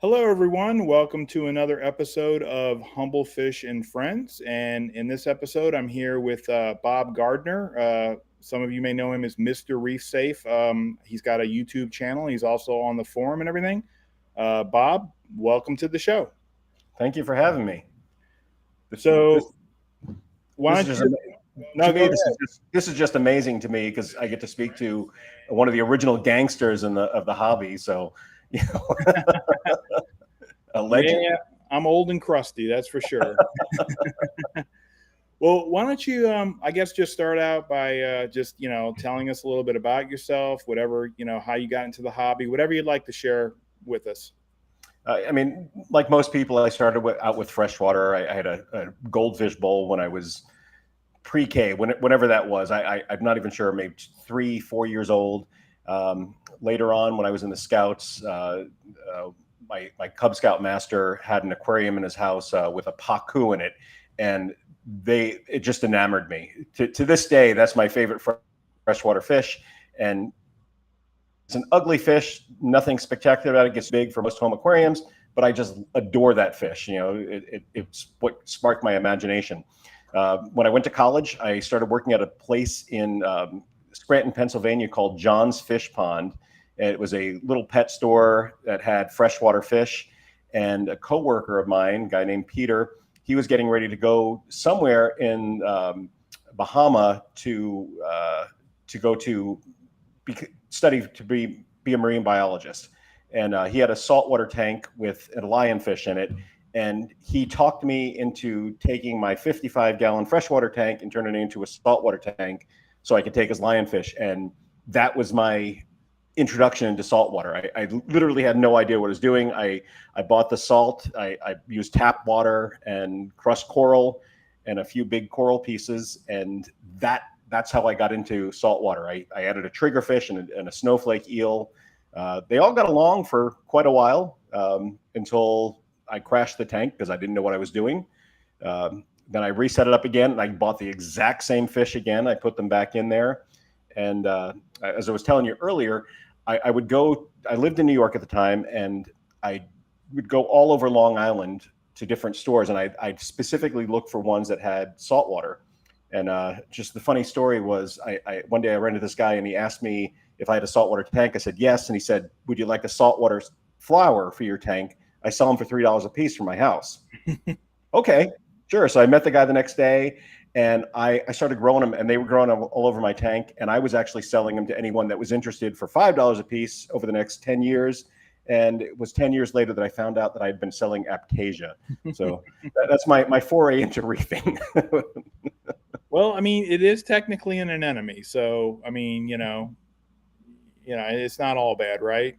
Hello, everyone. Welcome to another episode of Humblefish and Friends. And in this episode, I'm here with Bob Gardner. Some of you may know him as Mr. Reef Safe. He's got a YouTube channel. He's also on the forum and everything. Bob, welcome to the show. Thank you for having me. So, why This is don't just, you? No, to go me, ahead. this is just amazing to me because I get to speak to one of the original gangsters of the hobby. So, you know, a legend. Yeah, I'm old and crusty, that's for sure. Well, why don't you, I guess, just start out by telling us a little bit about yourself, whatever, how you got into the hobby, whatever you'd like to share with us. I mean, like most people, I started out with freshwater. I had a goldfish bowl when I was pre-K, whenever that was. I'm not even sure, maybe 3, 4 years old. Later on, when I was in the Scouts, my Cub Scout master had an aquarium in his house with a pacu in it, and it just enamored me. To this day, that's my favorite freshwater fish, and it's an ugly fish, nothing spectacular about it. It gets big for most home aquariums, but I just adore that fish. It's what sparked my imagination. When I went to college, I started working at a place in Scranton, Pennsylvania called John's Fish Pond. It was a little pet store that had freshwater fish. And a coworker of mine, a guy named Peter, he was getting ready to go somewhere in Bahama to go to study to be a marine biologist. And he had a saltwater tank with a lionfish in it. And he talked me into taking my 55-gallon freshwater tank and turning it into a saltwater tank so I could take his lionfish. And that was my introduction into saltwater. I literally had no idea what I was doing. I bought the salt. I used tap water and crushed coral and a few big coral pieces. And that's how I got into saltwater. I added a triggerfish and a snowflake eel. They all got along for quite a while until I crashed the tank because I didn't know what I was doing. Then I reset it up again and I bought the exact same fish again. I put them back in there. And as I was telling you earlier, I lived in New York at the time, and I would go all over Long Island to different stores. And I'd specifically look for ones that had saltwater. And just the funny story was one day I ran into this guy and he asked me if I had a saltwater tank. I said, yes. And he said, would you like a saltwater flower for your tank? I sell them for $3 a piece from my house. Okay, sure. So I met the guy the next day and I started growing them, and they were growing all over my tank. And I was actually selling them to anyone that was interested for $5 a piece over the next 10 years. And it was 10 years later that I found out that I'd been selling Aptasia. So that's my foray into reefing. Well, I mean, it is technically an anemone. So, I mean, it's not all bad, right?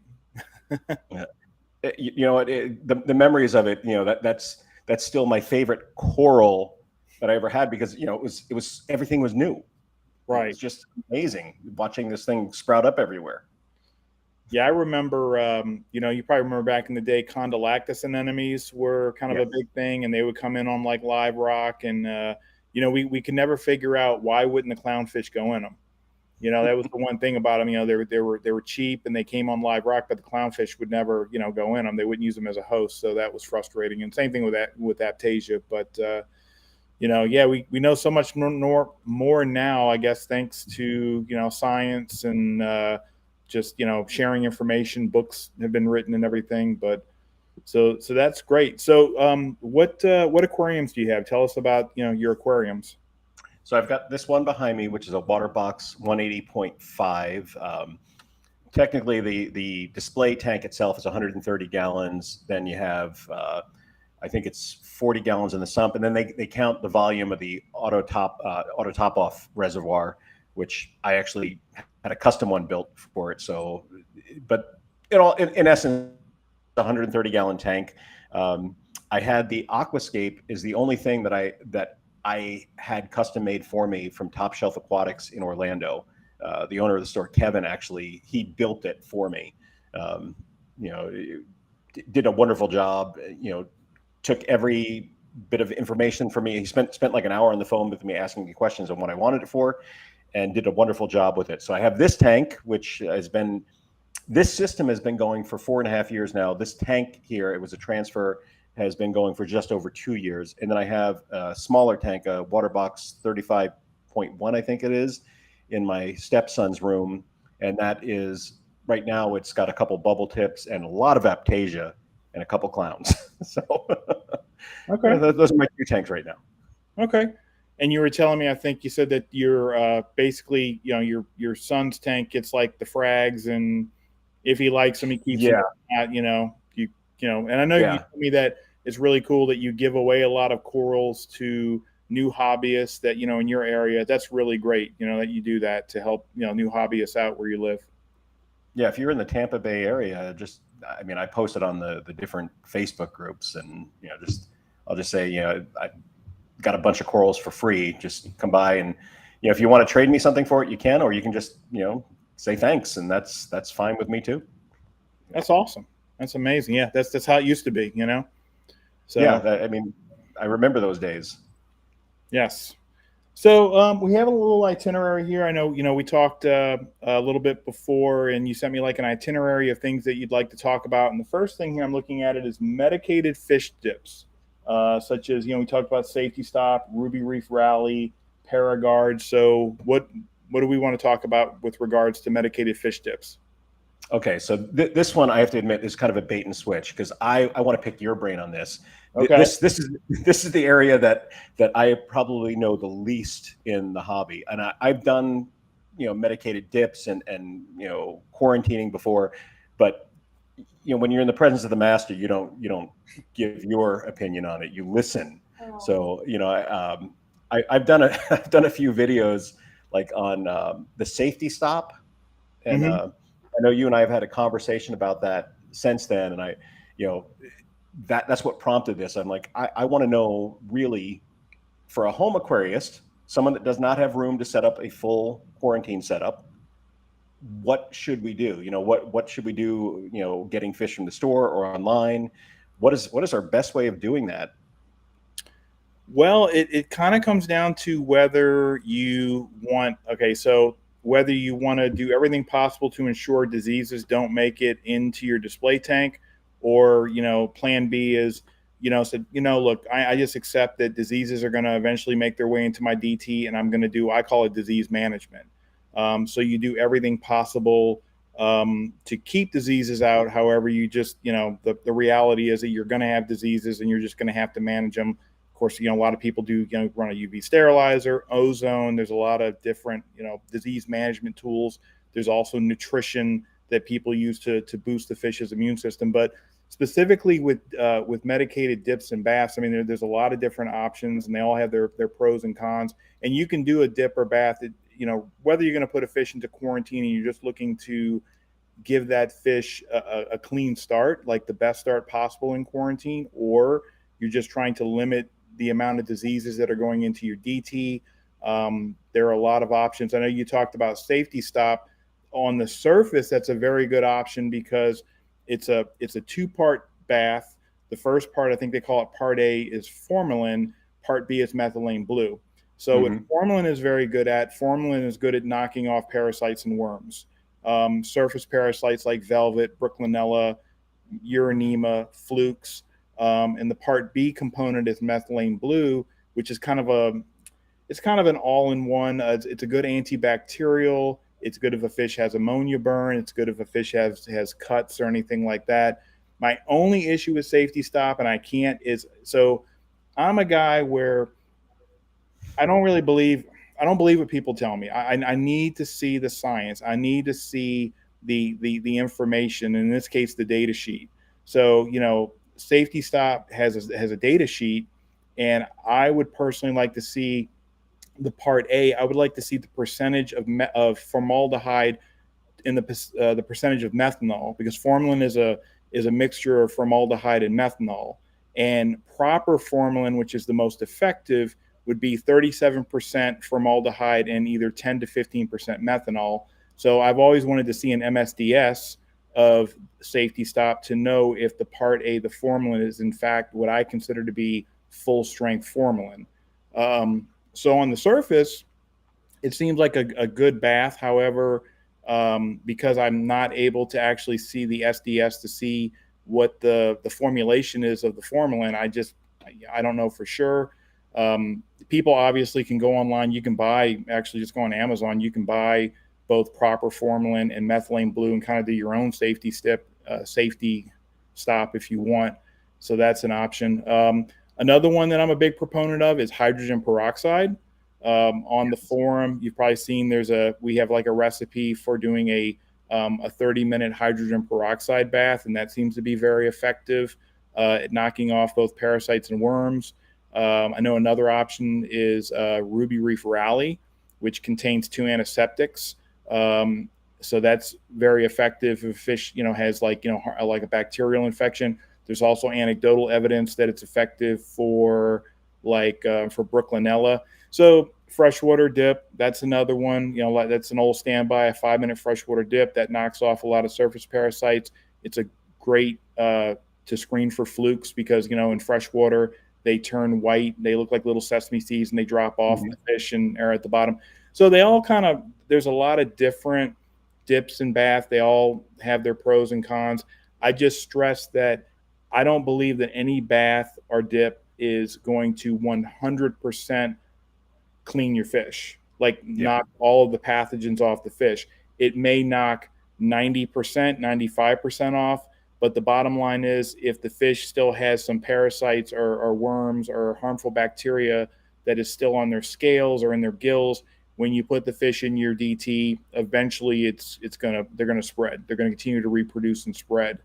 Yeah. The memories of it, that's still my favorite coral that I ever had because, it was everything was new. Right. It's just amazing watching this thing sprout up everywhere. Yeah, I remember, you probably remember back in the day, condylactys anemones were kind of a big thing, and they would come in on like live rock. And, we could never figure out why wouldn't the clownfish go in them. That was the one thing about them. They were cheap and they came on live rock, but the clownfish would never, go in them. They wouldn't use them as a host, so that was frustrating. And same thing with Aptasia. But we know so much more now, I guess, thanks to science and just sharing information. Books have been written and everything. But so that's great. So what aquariums do you have? Tell us about your aquariums. So I've got this one behind me, which is a water box 180.5. Technically, the display tank itself is 130 gallons. Then you have, I think it's 40 gallons in the sump, and then they count the volume of the auto top off reservoir, which I actually had a custom one built for it. So, but in essence, 130 gallon tank. I had the Aquascape is the only thing that I had custom made for me from Top Shelf Aquatics in Orlando. The owner of the store, Kevin, actually, he built it for me. Did a wonderful job. Took every bit of information for me. He spent like an hour on the phone with me asking me questions on what I wanted it for, and did a wonderful job with it. So I have this tank, which has been This system has been going for 4.5 years now. This tank here, it was a transfer, has been going for just over 2 years. And then I have a smaller tank, a water box 35.1, I think it is, in my stepson's room. And that is right now, it's got a couple bubble tips and a lot of aptasia and a couple clowns. So Okay. those are my 2 tanks right now. Okay. And you were telling me, I think you said that you're basically, your son's tank gets like the frags, and if he likes them, he keeps them. Yeah. And I know you Yeah. told me that it's really cool that you give away a lot of corals to new hobbyists that, in your area. That's really great, that you do that to help, new hobbyists out where you live. Yeah. If you're in the Tampa Bay area, I posted on the different Facebook groups, and, I'll just say, I got a bunch of corals for free. Just come by, and, if you want to trade me something for it, you can, or you can just, say thanks. And that's fine with me too. That's awesome. That's amazing. Yeah. That's how it used to be, So Yeah. I remember those days. yes. So we have a little itinerary here. I know, we talked a little bit before, and you sent me like an itinerary of things that you'd like to talk about. And the first thing here I'm looking at it is medicated fish dips, such as, we talked about Safety Stop, Ruby Reef Rally, Paraguard. So what do we want to talk about with regards to medicated fish dips? Okay, so this one, I have to admit, is kind of a bait and switch, because I want to pick your brain on this. Okay. This is the area that I probably know the least in the hobby, and I've done medicated dips and quarantining before, but when you're in the presence of the master, you don't give your opinion on it. You listen. Oh. So I've done a few videos like on the Safety Stop, and I know you and I have had a conversation about that since then, and that's what prompted this. I'm like, I want to know, really, for a home aquarist, someone that does not have room to set up a full quarantine setup, what should we do? What should we do? Getting fish from the store or online? What is our best way of doing that? Well, it kind of comes down to whether you want, so whether you want to do everything possible to ensure diseases don't make it into your display tank, or, plan B is, look, I just accept that diseases are going to eventually make their way into my DT, and I'm going to do, I call it disease management. So you do everything possible to keep diseases out. However, you just, the reality is that you're going to have diseases, and you're just going to have to manage them. Of course, a lot of people do, run a UV sterilizer, ozone. There's a lot of different, disease management tools. There's also nutrition that people use to boost the fish's immune system. But specifically with medicated dips and baths, there's a lot of different options, and they all have their pros and cons. And you can do a dip or bath that, whether you're going to put a fish into quarantine and you're just looking to give that fish a clean start, like the best start possible in quarantine, or you're just trying to limit the amount of diseases that are going into your DT. There are a lot of options. I know you talked about Safety Stop. On the surface, that's a very good option because it's a 2-part bath. The first part, I think they call it part A, is formalin. Part B is methylene blue. So what formalin is very good at, formalin is good at knocking off parasites and worms. Surface parasites like velvet, Brooklinella, uranema, flukes. And the part B component is methylene blue, which is kind of an all-in-one. It's a good antibacterial. It's good if a fish has ammonia burn. It's good if a fish has cuts or anything like that. My only issue with Safety Stop, and so I'm a guy where I don't believe what people tell me. I need to see the science. I need to see the information, in this case, the data sheet. So, Safety Stop has a data sheet, and I would personally like to see the part A. I would like to see the percentage of formaldehyde in the percentage of methanol, because formalin is a mixture of formaldehyde and methanol, and proper formalin, which is the most effective, would be 37% formaldehyde and either 10 to 15% methanol. So I've always wanted to see an MSDS of Safety Stop to know if the part A, the formalin, is in fact what I consider to be full strength formalin. So on the surface, it seems like a good bath. However, because I'm not able to actually see the SDS to see what the formulation is of the formalin. I don't know for sure. People obviously can go online. You can buy, actually just go on Amazon. You can buy both proper formalin and methylene blue and kind of do your own safety stop if you want. So that's an option. Another one that I'm a big proponent of is hydrogen peroxide. On the forum, you've probably seen we have like a recipe for doing a 30-minute hydrogen peroxide bath, and that seems to be very effective at knocking off both parasites and worms. I know another option is Ruby Reef Rally, which contains 2 antiseptics. So that's very effective if a fish, has like a bacterial infection. There's also anecdotal evidence that it's effective for Brooklynella. So freshwater dip, that's another one. That's an old standby, a 5-minute freshwater dip that knocks off a lot of surface parasites. It's a great to screen for flukes because in freshwater they turn white, they look like little sesame seeds, and they drop off the fish and are at the bottom. So they all there's a lot of different dips and bath. They all have their pros and cons. I just stress that I don't believe that any bath or dip is going to 100% clean your fish, knock all of the pathogens off the fish. It may knock 90%, 95% off, but the bottom line is if the fish still has some parasites or worms or harmful bacteria that is still on their scales or in their gills, when you put the fish in your DT, eventually they're gonna spread. They're gonna continue to reproduce and spread.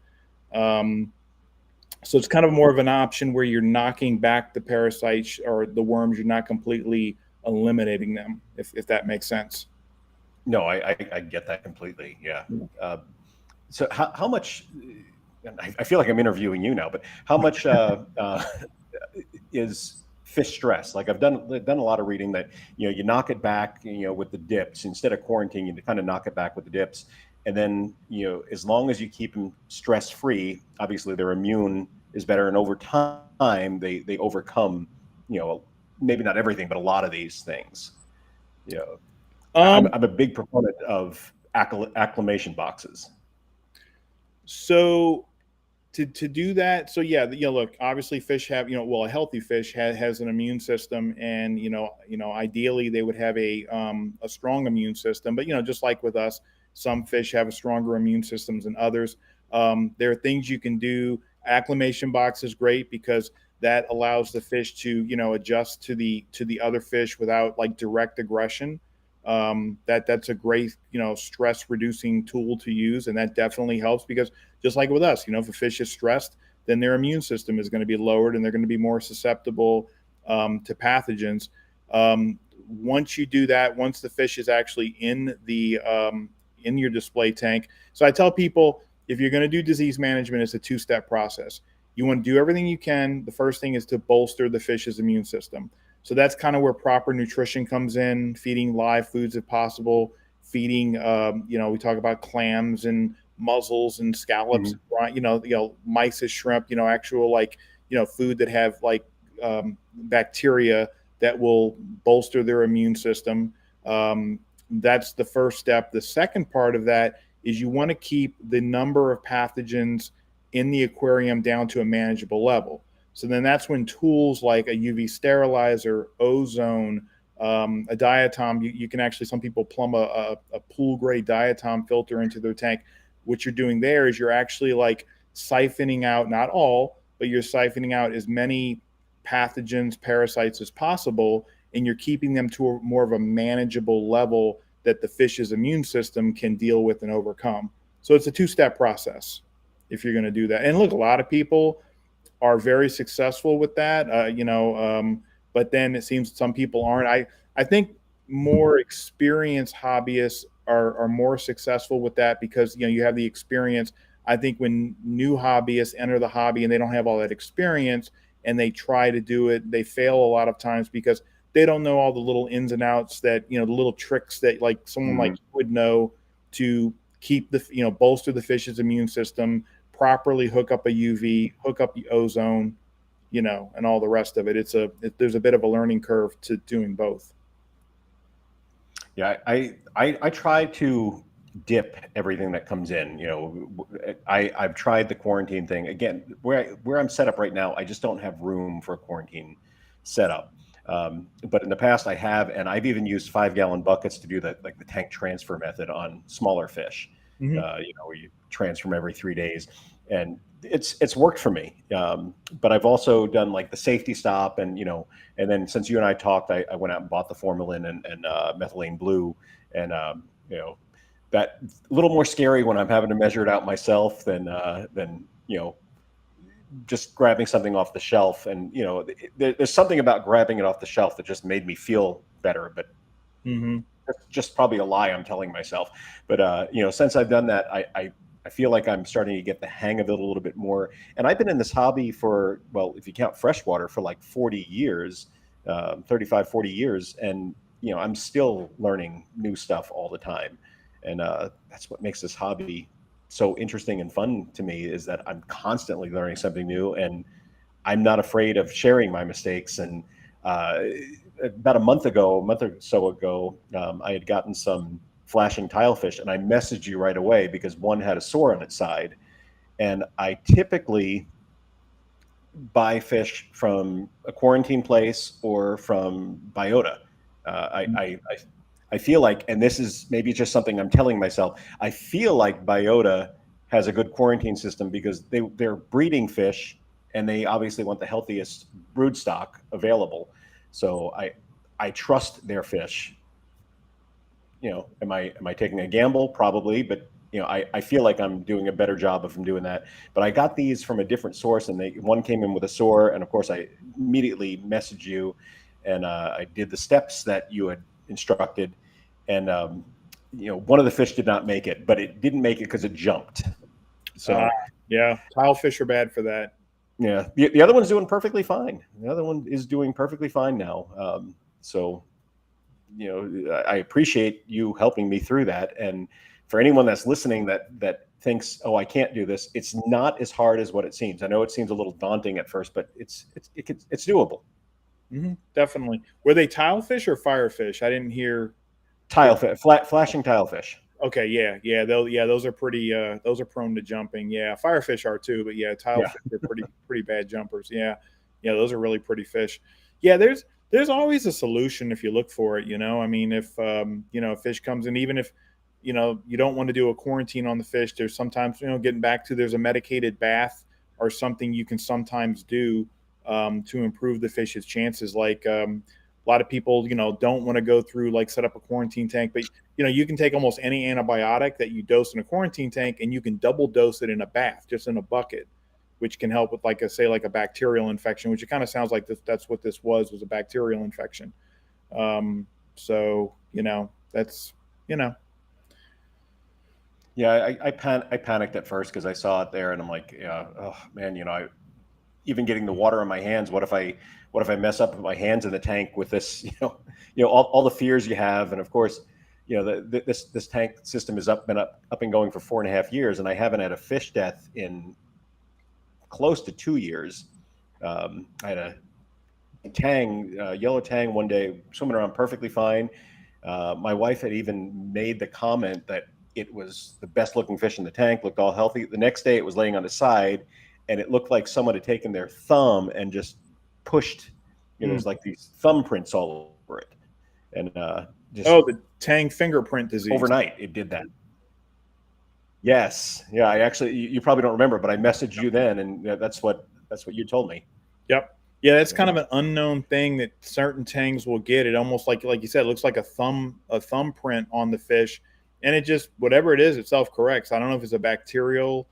So it's kind of more of an option where you're knocking back the parasites or the worms. You're not completely eliminating them, if that makes sense. No, I get that completely. Yeah. So how much? I feel like I'm interviewing you now, but how much is fish stress? Like I've done a lot of reading that you knock it back with the dips instead of quarantining, you kind of knock it back with the dips, and then as long as you keep them stress free, obviously their immune is better, and over time they overcome maybe not everything, but a lot of these things. I'm a big proponent of acclimation boxes. So to do that, so yeah, look, obviously fish have, a healthy fish has an immune system, and ideally they would have a strong immune system. But just like with us, some fish have a stronger immune systems than others. There are things you can do. Acclimation box is great because that allows the fish to adjust to the other fish without like direct aggression. That's a great stress reducing tool to use, and that definitely helps because just like with us, if a fish is stressed, then their immune system is going to be lowered and they're going to be more susceptible to pathogens. Once you do that, once the fish is actually in your display tank, so I tell people if you're going to do disease management, it's a 2-step process. You want to do everything you can. The first thing is to bolster the fish's immune system. So that's kind of where proper nutrition comes in, feeding live foods if possible, feeding, we talk about clams and mussels and scallops, mysis shrimp, actual food that have bacteria that will bolster their immune system. That's the first step. The second part of that is you want to keep the number of pathogens in the aquarium down to a manageable level. So then that's when tools like a UV sterilizer, ozone, a diatom, you can actually, some people plumb a pool grade diatom filter into their tank. What you're doing there is you're actually siphoning out, not all, but you're siphoning out as many pathogens, parasites as possible, and you're keeping them to more of a manageable level that the fish's immune system can deal with and overcome. So it's a 2-step process if you're going to do that. And look, a lot of people are very successful with that, but then it seems some people aren't. I think more experienced hobbyists are more successful with that because you have the experience. I think when new hobbyists enter the hobby and they don't have all that experience and they try to do it, they fail a lot of times because they don't know all the little ins and outs that the little tricks that someone like you would know to keep the bolster the fish's immune system, properly hook up a UV, hook up the ozone, and all the rest of it. There's a bit of a learning curve to doing both. Yeah, I try to dip everything that comes in. You know, I've tried the quarantine thing again. Where I'm set up right now, I just don't have room for a quarantine setup. But in the past, I have, and I've even used 5-gallon buckets to do the tank transfer method on smaller fish. Mm-hmm. You know, where you transfer them every 3 days, and it's worked for me. But I've also done like the safety stop, and and then since you and I talked, I went out and bought the formalin and methylene blue, and that a little more scary when I'm having to measure it out myself than just grabbing something off the shelf. And there's something about grabbing it off the shelf that just made me feel better, but Mm-hmm. that's just probably a lie I'm telling myself. But since I've done that, I feel like I'm starting to get the hang of it a little bit more. And I've been in this hobby for, well, if you count freshwater, for like 40 years, 35, 40 years. And, I'm still learning new stuff all the time. And that's what makes this hobby so interesting and fun to me, is that I'm constantly learning something new, and I'm not afraid of sharing my mistakes. And about a month or so ago, I had gotten some flashing tilefish, and I messaged you right away because one had a sore on its side. And I typically buy fish from a quarantine place or from biota. I feel like, and this is maybe just something I'm telling myself, I feel like biota has a good quarantine system because they're breeding fish, and they obviously want the healthiest brood stock available. So I trust their fish. Am I taking a gamble? Probably, but I feel like I'm doing a better job of doing that. But I got these from a different source, and one came in with a sore, and of course I immediately messaged you, and I did the steps that you had instructed, and one of the fish did not make it, but it didn't make it because it jumped. So yeah, tilefish are bad for that. Yeah, the other one's doing perfectly fine. The other one is doing perfectly fine now. So I appreciate you helping me through that. And for anyone that's listening that thinks, oh, I can't do this, it's not as hard as what it seems. I know it seems a little daunting at first, but it's doable. Mm-hmm. Definitely. Were they tilefish or firefish? I didn't hear. Tilefish, flashing tilefish. Okay, yeah, those are pretty. Those are prone to jumping. Yeah, firefish are too, but yeah, tilefish are pretty bad jumpers. Yeah, those are really pretty fish. Yeah, there's always a solution if you look for it. I mean, if a fish comes in, even if you don't want to do a quarantine on the fish, there's sometimes getting back to, there's a medicated bath or something you can sometimes do to improve the fish's chances. Like a lot of people don't want to go through, like, set up a quarantine tank, but you can take almost any antibiotic that you dose in a quarantine tank, and you can double dose it in a bath, just in a bucket, which can help with, like, a bacterial infection, which it kind of sounds like that's what this was a bacterial infection. So that's Yeah, I panicked at first because I saw it there, and I'm like, yeah, oh man, even getting the water on my hands. What if I mess up with my hands in the tank with this? All the fears you have, and of course, this tank system has been up and going for 4.5 years, and I haven't had a fish death in close to 2 years. I had a yellow tang one day swimming around perfectly fine. My wife had even made the comment that it was the best looking fish in the tank, looked all healthy. The next day it was laying on the side, and it looked like someone had taken their thumb and just pushed, there's like these thumbprints all over it. And the tang fingerprint disease. Overnight it did that. Yes. Yeah, I actually, you probably don't remember, but I messaged you then, and that's what you told me. Yep. Yeah, that's kind of an unknown thing that certain tangs will get. It almost, like you said, it looks like a thumbprint on the fish, and it just, whatever it is, it self-corrects. I don't know if it's a bacterial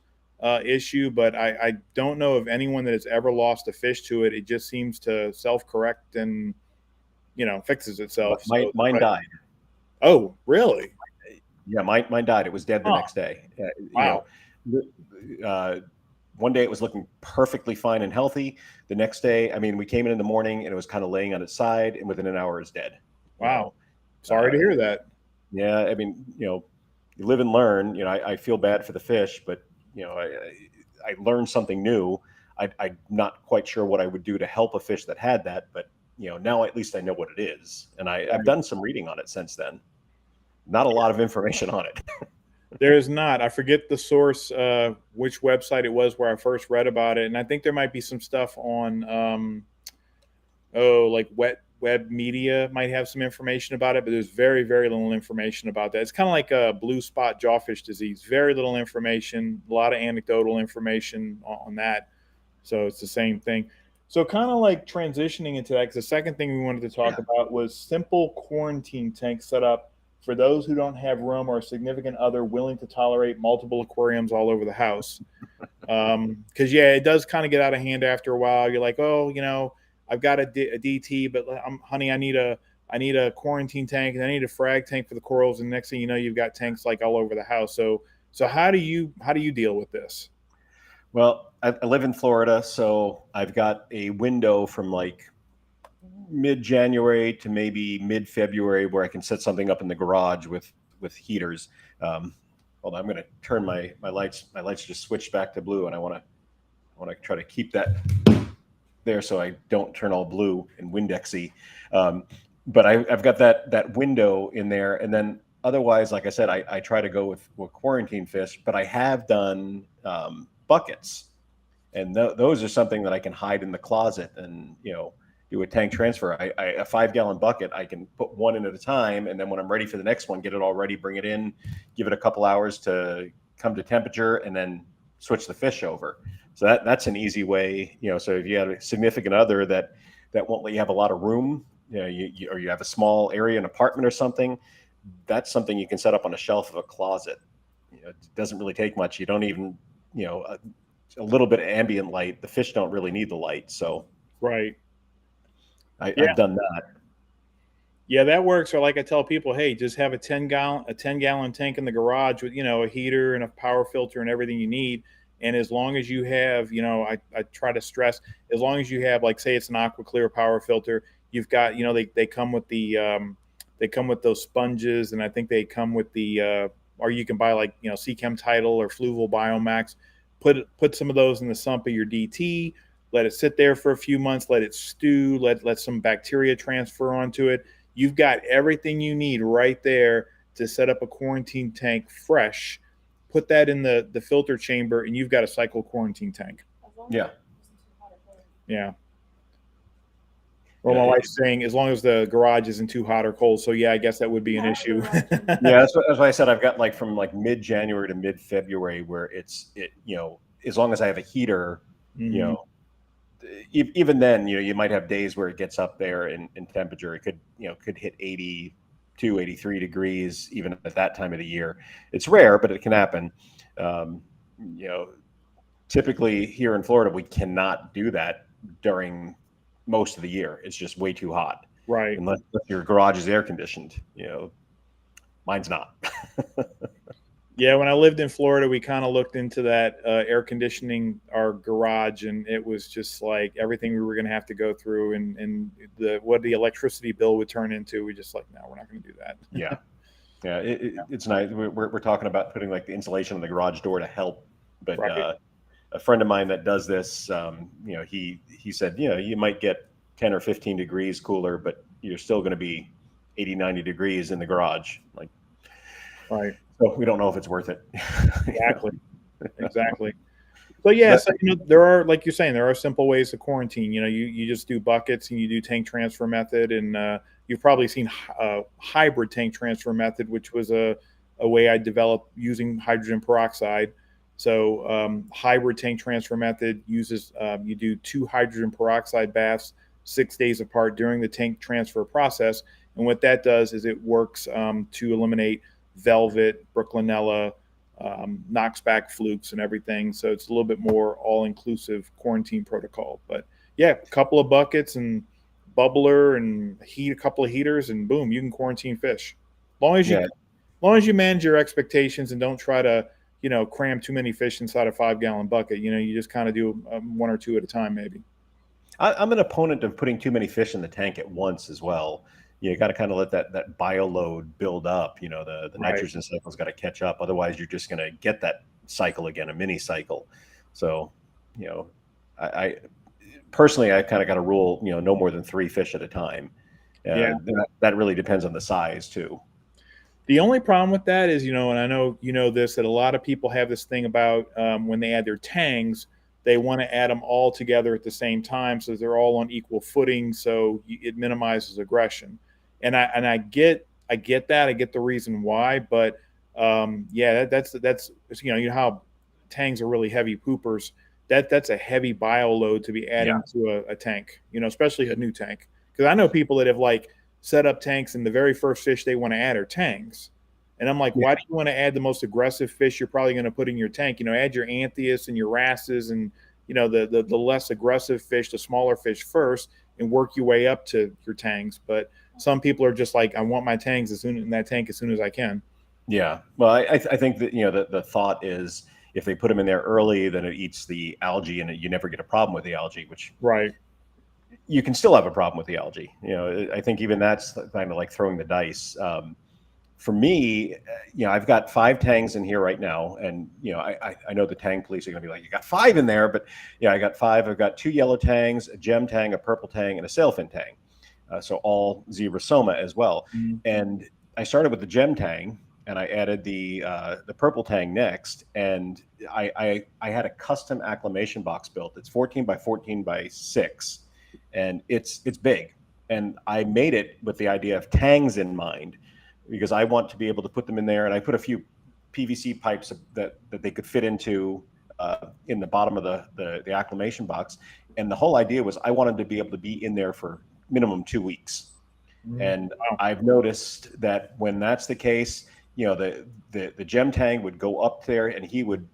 issue, but I don't know of anyone that has ever lost a fish to it. It just seems to self-correct and fixes itself. Mine died. Oh, really? Yeah, mine died. It was dead the next day. Wow. One day it was looking perfectly fine and healthy. The next day, I mean, we came in the morning and it was kind of laying on its side, and within an hour it's dead. Wow. Sorry to hear that. Yeah, I mean, you live and learn. I feel bad for the fish, but I learned something new. I'm not quite sure what I would do to help a fish that had that, but now at least I know what it is, and I've done some reading on it since then. Not a lot of information on it. There is not. I forget the source, which website it was where I first read about it, and I think there might be some stuff on, like web media might have some information about it, but there's very very little information about that. It's kind of like a blue spot jawfish disease. Very little information, a lot of anecdotal information on that. So it's the same thing. So kind of like transitioning into that, because the second thing we wanted to talk Yeah. about was simple quarantine tank setup for those who don't have room or a significant other willing to tolerate multiple aquariums all over the house. Because yeah, it does kind of get out of hand after a while. You're like, oh, I've got a DT, but honey, I need a quarantine tank, and I need a frag tank for the corals. And next thing you know, you've got tanks like all over the house. So how do you deal with this? Well, I live in Florida, so I've got a window from like mid-January to maybe mid-February where I can set something up in the garage with heaters. Hold on, I'm going to turn my lights. My lights just switched back to blue, and I want to try to keep that there so I don't turn all blue and Windexy. But I've got that window in there, and then otherwise, like I said, I try to go with quarantine fish, but I have done buckets, and those are something that I can hide in the closet and do a tank transfer. A 5-gallon bucket, I can put one in at a time, and then when I'm ready for the next one, get it all ready, bring it in, give it a couple hours to come to temperature, and then switch the fish over. So that's an easy way. So if you have a significant other that won't let you have a lot of room, or you have a small area, an apartment or something, that's something you can set up on a shelf of a closet. It doesn't really take much. You don't even, a little bit of ambient light. The fish don't really need the light. So Right. Yeah. I've done that. Yeah, that works. Or like I tell people, hey, just have a 10-gallon tank in the garage with, a heater and a power filter and everything you need. And as long as you have, I try to stress, as long as you have, like, say it's an aqua clear power filter, you've got, they come with they come with those sponges, and I think they come with or you can buy like, Seachem Tidal or Fluval Biomax. Put some of those in the sump of your DT, let it sit there for a few months, let it stew, let some bacteria transfer onto it. You've got everything you need right there to set up a quarantine tank fresh. Put that in the filter chamber, and you've got a cycle quarantine tank. Yeah. Yeah. Well, my wife's saying as long as the garage isn't too hot or cold. So yeah, I guess that would be an issue. Yeah, that's why I said I've got like from like mid-January to mid-February where as long as I have a heater, Mhm. Even then, you might have days where it gets up there in temperature. It could hit 82, 83 degrees even at that time of the year. It's rare, but it can happen. Typically here in Florida, we cannot do that during most of the year. It's just way too hot. Right. Unless your garage is air conditioned. Mine's not. Yeah, when I lived in Florida, we kind of looked into that air conditioning our garage, and it was just like everything we were going to have to go through, and what the electricity bill would turn into. We just like, no, we're not going to do that. Yeah, it's nice. We're talking about putting like the insulation on the garage door to help, but Right. a friend of mine that does this, he said, you might get 10 or 15 degrees cooler, but you're still going to be 80, 90 degrees in the garage. Like, Right. so we don't know if it's worth it. Exactly. Exactly. So yeah, so there are, like you're saying, there are simple ways to quarantine. You just do buckets and you do tank transfer method, and you've probably seen hybrid tank transfer method, which was a way I developed using hydrogen peroxide. So hybrid tank transfer method uses you do 2 hydrogen peroxide baths 6 days apart during the tank transfer process, and what that does is it works to eliminate velvet, Brooklinella, knocks back flukes and everything. So it's a little bit more all-inclusive quarantine protocol. But yeah, a couple of buckets and bubbler and a couple of heaters, and boom, you can quarantine fish. As long as you manage your expectations and don't try to, cram too many fish inside a 5-gallon bucket. You just kind of do 1 or 2 at a time, maybe. I'm an opponent of putting too many fish in the tank at once as well. You got to kind of let that bio load build up. The Right. nitrogen cycle's got to catch up. Otherwise, you're just going to get that cycle again, a mini cycle. So, I personally, I kind of got a rule, no more than 3 fish at a time. Yeah. That really depends on the size too. The only problem with that is, and I know you know this, that a lot of people have this thing about when they add their tangs, they want to add them all together at the same time so they're all on equal footing, so it minimizes aggression. And I get that, I get the reason why, but yeah, that's you know how tangs are really heavy poopers. That's a heavy bio load to be Yeah. adding to a tank, especially a new tank. Because I know people that have like set up tanks, and the very first fish they want to add are tangs. And I'm like, Yeah. why do you want to add the most aggressive fish you're probably going to put in your tank? Add your anthias and your wrasses and the less aggressive fish, the smaller fish first, and work your way up to your tangs. But some people are just like, I want my tangs as soon in that tank as soon as I can. Yeah. Well, I think that, the thought is if they put them in there early, then it eats the algae and you never get a problem with the algae, which Right. you can still have a problem with the algae. I think even that's kind of like throwing the dice. For me, I've got 5 tangs in here right now, and I know the tang police are going to be like, "You got 5 in there," but yeah, I got 5. I've got 2 yellow tangs, a gem tang, a purple tang, and a sailfin tang. So all Zebrasoma as well. Mhm. And I started with the gem tang, and I added the purple tang next, and I had a custom acclimation box built. It's 14 by 14 by 6, and it's big. And I made it with the idea of tangs in mind because I want to be able to put them in there. And I put a few PVC pipes that they could fit into in the bottom of the acclimation box. And the whole idea was I wanted to be able to be in there for minimum 2 weeks. Mhm. And Wow. I've noticed that when that's the case, the gem tang would go up there and he would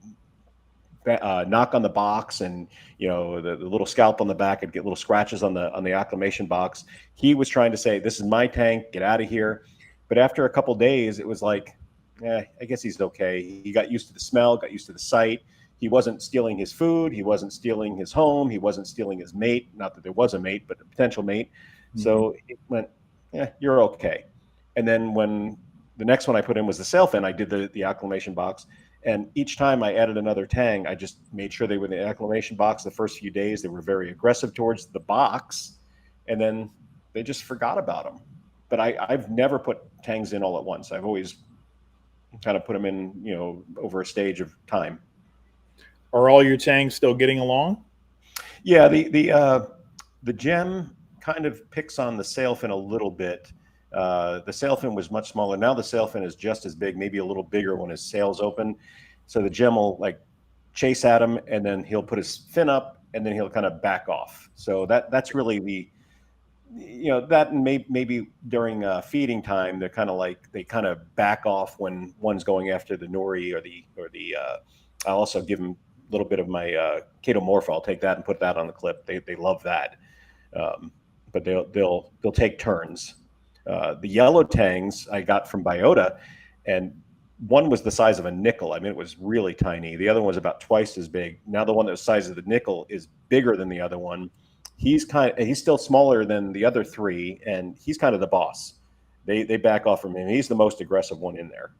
knock on the box, and the little scalp on the back would get little scratches on the acclimation box. He was trying to say, "This is my tank, get out of here." But after a couple days, it was like, I guess he's okay. He got used to the smell, got used to the sight. He wasn't stealing his food, he wasn't stealing his home, he wasn't stealing his mate, not that there was a mate, but a potential mate. Mhm. So it went, "Yeah, you're okay." And then when the next one I put in was the sailfin, I did the acclimation box. And each time I added another tang, I just made sure they were in the acclimation box. The first few days, they were very aggressive towards the box, and then they just forgot about them. But I've never put tangs in all at once. I've always kind of put them in, over a stage of time. Are all your tangs still getting along? Yeah, the gem kind of picks on the sailfin a little bit. The sailfin was much smaller. Now the sailfin is just as big, maybe a little bigger when his sail's open. So the gem will like chase at him, and then he'll put his fin up, and then he'll kind of back off. So that's really that, and maybe during feeding time, they're kind of like they kind of back off when one's going after the nori or the. I'll also give them a little bit of my chaetomorpha. I'll take that and put that on the clip. They love that, but they'll take turns. The yellow tangs I got from Biota, and one was the size of a nickel. I mean, it was really tiny. The other one was about twice as big. Now the one that was the size of the nickel is bigger than the other one. He's still smaller than the other 3, and he's kind of the boss. They back off from him. He's the most aggressive one in there.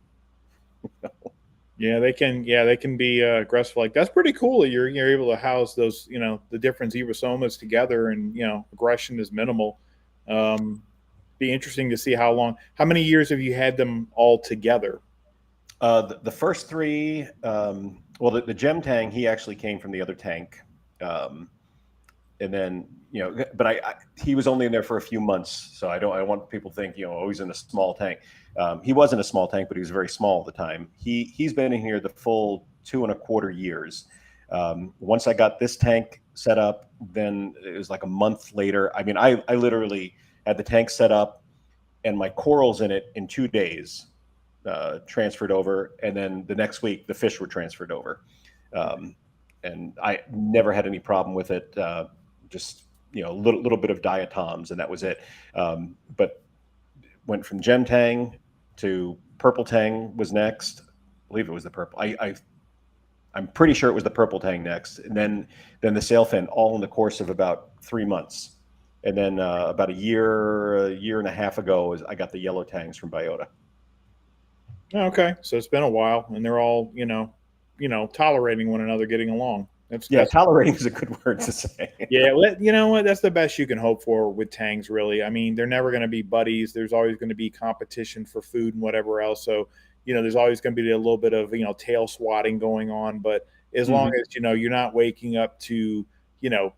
Yeah, they can. Yeah, they can be aggressive. Like that's pretty cool that you're able to house those. The different zebrasomas together, and aggression is minimal. Be interesting to see how many years have you had them all together? The first 3, well, the gem tang, he actually came from the other tank. And then, but he was only in there for a few months. So I want people to think, oh, he's in a small tank. He wasn't a small tank, but he was very small at the time. He's been in here the full 2.25 years. Once I got this tank set up, then it was like a month later. I mean, I literally had the tank set up and my corals in it in 2 days. Transferred over, and then the next week the fish were transferred over, and I never had any problem with it. Just a little bit of diatoms, and that was it. But went from gem tang to purple tang was next. I believe it was the purple. I'm pretty sure it was the purple tang next, and then the sailfin, all in the course of about 3 months, and then about a year and a half ago, I got the yellow tangs from Biota. Oh, okay, so it's been a while, and they're all tolerating one another, getting along. Yeah, tolerating is a good word to say. Yeah, well, you know what? That's the best you can hope for with tangs, really. I mean, they're never going to be buddies. There's always going to be competition for food and whatever else. So, there's always going to be a little bit of, tail swatting going on. But as long Mhm. as, you're not waking up to,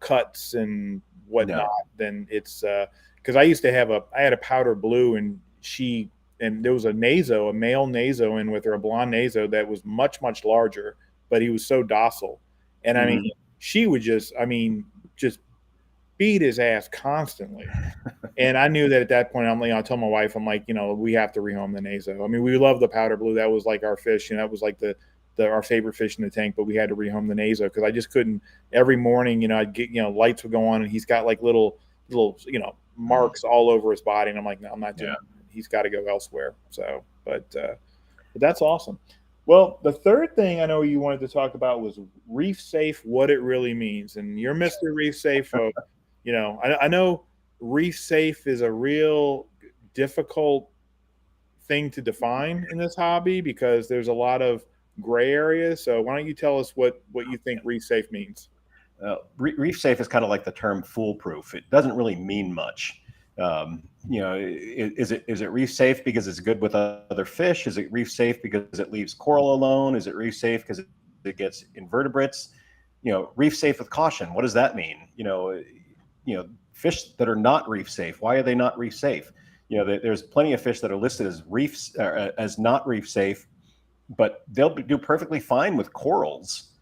cuts and whatnot, No. then it's, because I had a powder blue, and there was a male naso in with her, a blonde naso that was much, much larger, but he was so docile. And I mean, Mhm. she would just beat his ass constantly. And I knew that at that point, I told my wife, I'm like, we have to rehome the naso. I mean, we love the powder blue. That was like our fish, that was like our favorite fish in the tank. But we had to rehome the naso because I just couldn't. Every morning, I'd get, lights would go on, and he's got like little, marks all over his body, and I'm like, no, I'm not doing Yeah. it. He's got to go elsewhere. So, but that's awesome. Well, the third thing I know you wanted to talk about was Reef Safe, what it really means. And you're Mr. Reef Safe, so I know Reef Safe is a real difficult thing to define in this hobby because there's a lot of gray areas. So why don't you tell us what you think Reef Safe means? Reef safe is kind of like the term foolproof. It doesn't really mean much. Is it reef safe because it's good with other fish? Is it reef safe because it leaves coral alone? Is it reef safe because it gets invertebrates? Reef safe with caution. What does that mean? Fish that are not reef safe. Why are they not reef safe? There's plenty of fish that are listed as reefs as not reef safe, but they'll do perfectly fine with corals.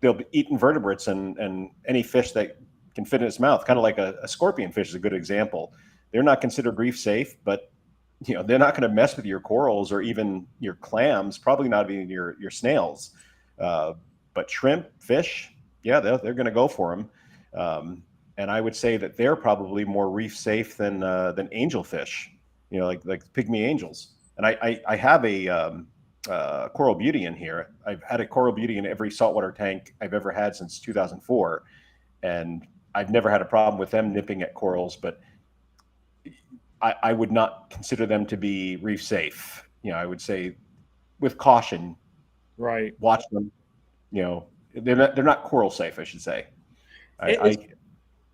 They'll eat invertebrates and any fish that can fit in its mouth. Kind of like a scorpion fish is a good example. They're not considered reef safe, but they're not going to mess with your corals or even your clams. Probably not even your snails. But shrimp, fish, yeah, they're going to go for them. And I would say that they're probably more reef safe than angelfish. Like pygmy angels. And I have a coral beauty in here. I've had a coral beauty in every saltwater tank I've ever had since 2004, and I've never had a problem with them nipping at corals. But I would not consider them to be reef safe. I would say with caution. Right. Watch them. They're not coral safe, I should say. It's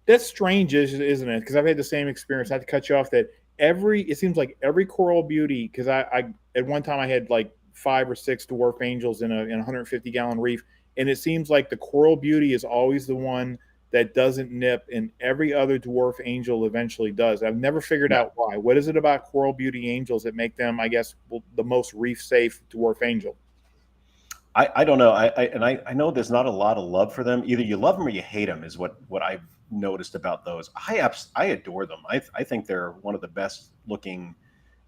That's strange, isn't it? Because I've had the same experience. I have to cut you off. That it seems like every coral beauty. Because I at one time I had like 5 or 6 dwarf angels in a 150-gallon reef, and it seems like the coral beauty is always the one that doesn't nip, and every other dwarf angel eventually does. I've never figured Yeah. out why. What is it about coral beauty angels that make them, I guess, the most reef safe dwarf angel? I don't know. I know there's not a lot of love for them. Either you love them or you hate them is what I've noticed about those. I adore them. I think they're one of the best looking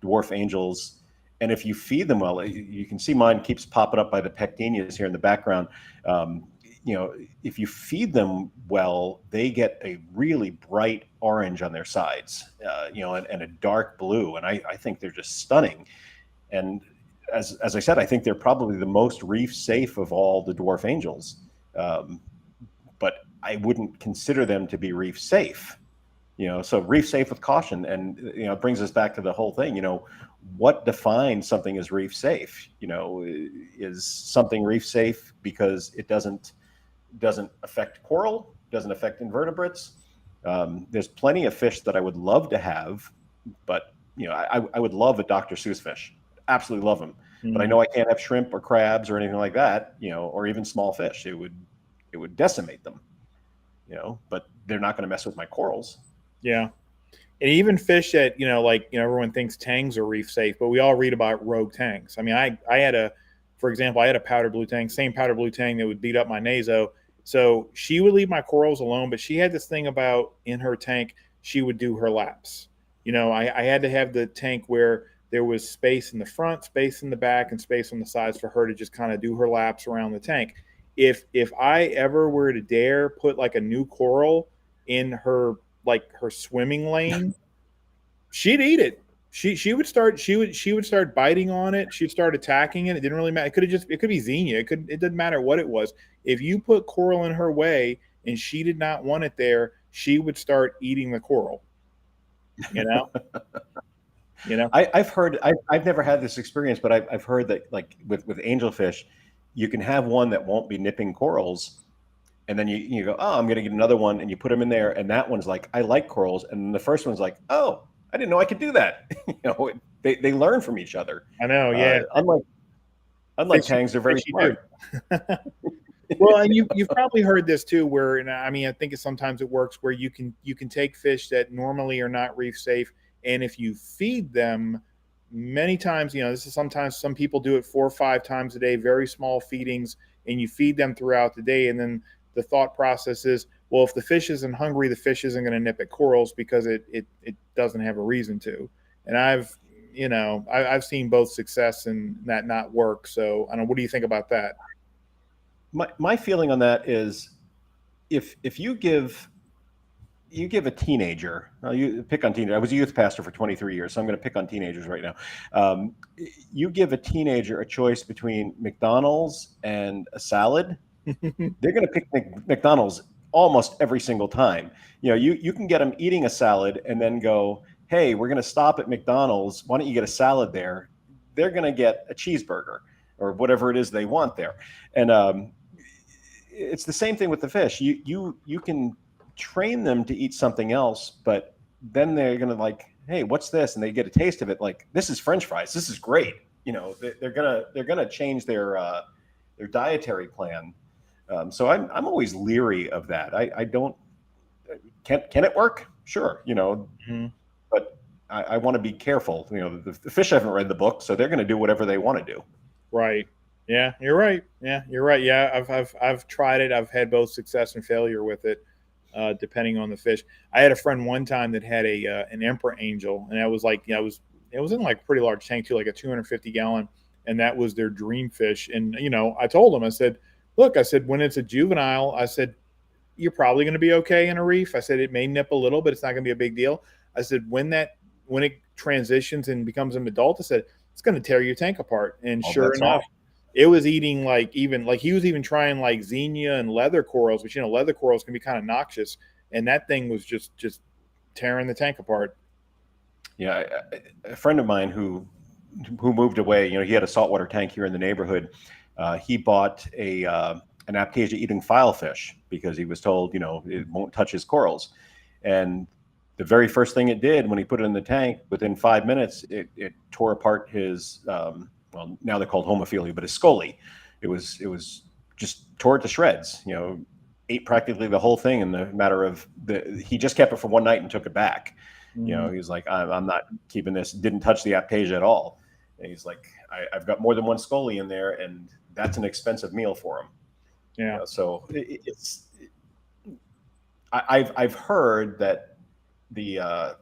dwarf angels. And if you feed them well, you can see mine keeps popping up by the pectinias here in the background. If you feed them well, they get a really bright orange on their sides, and a dark blue. And I think they're just stunning. And as I said, I think they're probably the most reef safe of all the dwarf angels. But I wouldn't consider them to be reef safe. So reef safe with caution, and it brings us back to the whole thing. What defines something as reef safe? Is something reef safe because it doesn't affect coral, doesn't affect invertebrates? There's plenty of fish that I would love to have, but I would love a Dr. Seuss fish. Absolutely love them. But I know I can't have shrimp or crabs or anything like that, or even small fish. It would decimate them, but they're not going to mess with my corals. Yeah. And even fish that, everyone thinks tangs are reef safe, but we all read about rogue tangs. I mean, for example, I had a powder blue tang, same powder blue tang that would beat up my naso. So she would leave my corals alone, but she had this thing about in her tank, she would do her laps. I had to have the tank where there was space in the front, space in the back, and space on the sides for her to just kind of do her laps around the tank. If I ever were to dare put like a new coral in her swimming lane, she'd eat it. She would start biting on it. She'd start attacking it. It didn't really matter. It could be xenia. It didn't matter what it was. If you put coral in her way and she did not want it there, she would start eating the coral. You know? I've heard, I've never had this experience, but I've heard that like with angelfish, you can have one that won't be nipping corals, and then you go, oh, I'm going to get another one, and you put them in there, and that one's like, I like corals, and the first one's like, oh, I didn't know I could do that. They learn from each other. I know, yeah. Unlike tangs, they're very smart. Well, and you've probably heard this too, where, and I mean, I think sometimes it works where you can take fish that normally are not reef safe, and if you feed them many times, this is sometimes some people do it 4 or 5 times a day, very small feedings, and you feed them throughout the day, and then the thought process is, well, if the fish isn't hungry, the fish isn't going to nip at corals because it doesn't have a reason to. And I've seen both success and that not work. So I don't know. What do you think about that? My feeling on that is, if you give a teenager, you pick on teenagers. I was a youth pastor for 23 years, so I'm going to pick on teenagers right now. You give a teenager a choice between McDonald's and a salad, they're going to pick McDonald's almost every single time. You can get them eating a salad and then go, hey, we're going to stop at McDonald's. Why don't you get a salad there? They're going to get a cheeseburger or whatever it is they want there. And it's the same thing with the fish. You can train them to eat something else, but then they're going to like, hey, what's this? And they get a taste of it. Like, this is French fries. This is great. They're gonna change their dietary plan. So I'm always leery of that. I don't. Can it work? Sure. But I want to be careful. The fish haven't read the book, so they're going to do whatever they want to do. Right. Yeah, you're right. Yeah, you're right. Yeah, I've tried it. I've had both success and failure with it, depending on the fish. I had a friend one time that had an emperor angel, and that was like, it was in like a pretty large tank too, like a 250 gallon, and that was their dream fish. And I told him, I said, look, I said, when it's a juvenile, I said, you're probably going to be okay in a reef. I said, it may nip a little, but it's not going to be a big deal. I said, when it transitions and becomes an adult, I said, it's going to tear your tank apart. And sure enough, it was eating he was even trying like xenia and leather corals, which, leather corals can be kind of noxious. And that thing was just tearing the tank apart. Yeah. A friend of mine who moved away, he had a saltwater tank here in the neighborhood. He bought an aptasia eating filefish because he was told, it won't touch his corals. And the very first thing it did when he put it in the tank, within 5 minutes, it tore apart his, well, now they're called homophilia, but his scoli. It was just tore it to shreds, ate practically the whole thing in the matter of he just kept it for one night and took it back. Mm-hmm. He was like, I'm not keeping this, didn't touch the aptasia at all. And he's like, I've got more than one scoli in there, and that's an expensive meal for him. Yeah. So I've heard that the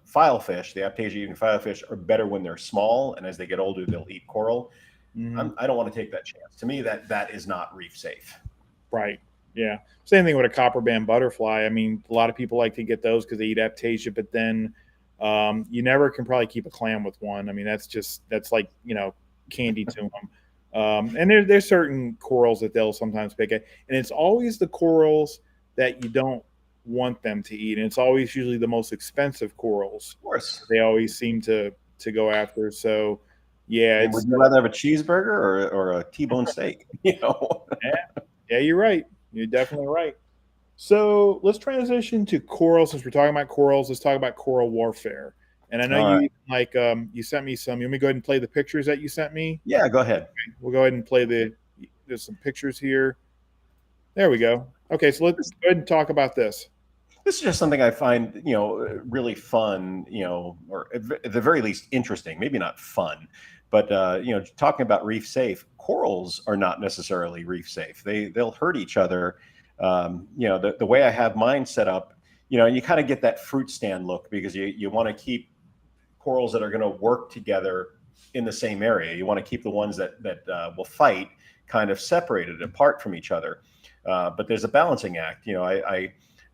filefish, the aptasia eating filefish, are better when they're small, and as they get older, they'll eat coral. Mm-hmm. I don't want to take that chance. To me, that is not reef safe. Right. Yeah. Same thing with a copper band butterfly. I mean, a lot of people like to get those because they eat aptasia, but then you never can probably keep a clam with one. I mean, that's like, candy to them. And there's certain corals that they'll sometimes pick at, and it's always the corals that you don't want them to eat, and it's always usually the most expensive corals. Of course, they always seem to go after. So, yeah. Would you rather have a cheeseburger or a T-bone steak? Yeah, you're right. You're definitely right. So let's transition to coral. Since we're talking about corals, let's talk about coral warfare. And I know you sent me some. You want me to go ahead and play the pictures that you sent me? Yeah, go ahead. Okay. We'll go ahead and play there's some pictures here. There we go. Okay, so let's go ahead and talk about this. This is just something I find, really fun, or at the very least interesting. Maybe not fun, but talking about reef safe, corals are not necessarily reef safe. They'll hurt each other. The way I have mine set up, you kind of get that fruit stand look because you want to keep corals that are going to work together in the same area. You want to keep the ones that will fight kind of separated apart from each other. But there's a balancing act.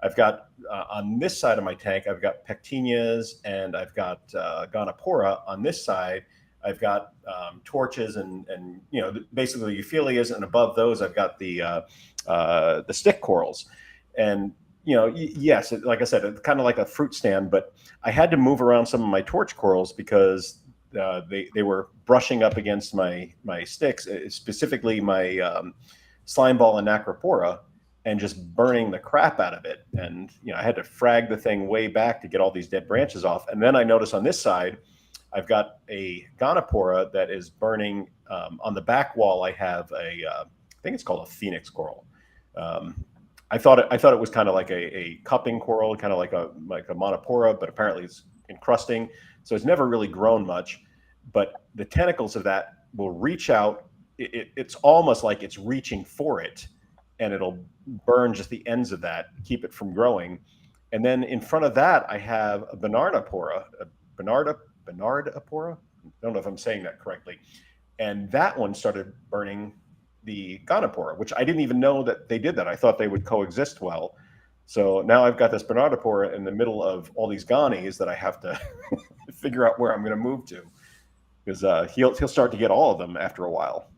I've got on this side of my tank, I've got pectinias and I've got gonopora. On this side, I've got torches and basically euphyllias, and above those, I've got the stick corals. And yes, like I said, it's kind of like a fruit stand, but I had to move around some of my torch corals because they were brushing up against my sticks, specifically my slime ball and Acropora, and just burning the crap out of it. And I had to frag the thing way back to get all these dead branches off. And then I noticed on this side, I've got a Gonopora that is burning. On the back wall, I have I think it's called a phoenix coral. I thought it was kind of like a cupping coral, kind of like a monopora, but apparently it's encrusting. So it's never really grown much. But the tentacles of that will reach out. It's almost like it's reaching for it, and it'll burn just the ends of that, keep it from growing. And then in front of that, I have a Bernardapora, Bernardapora. I don't know if I'm saying that correctly. And that one started burning the Gonopora, which I didn't even know that they did that. I thought they would coexist well. So now I've got this Bernardapora in the middle of all these Gonis that I have to figure out where I'm going to move to, because he'll start to get all of them after a while.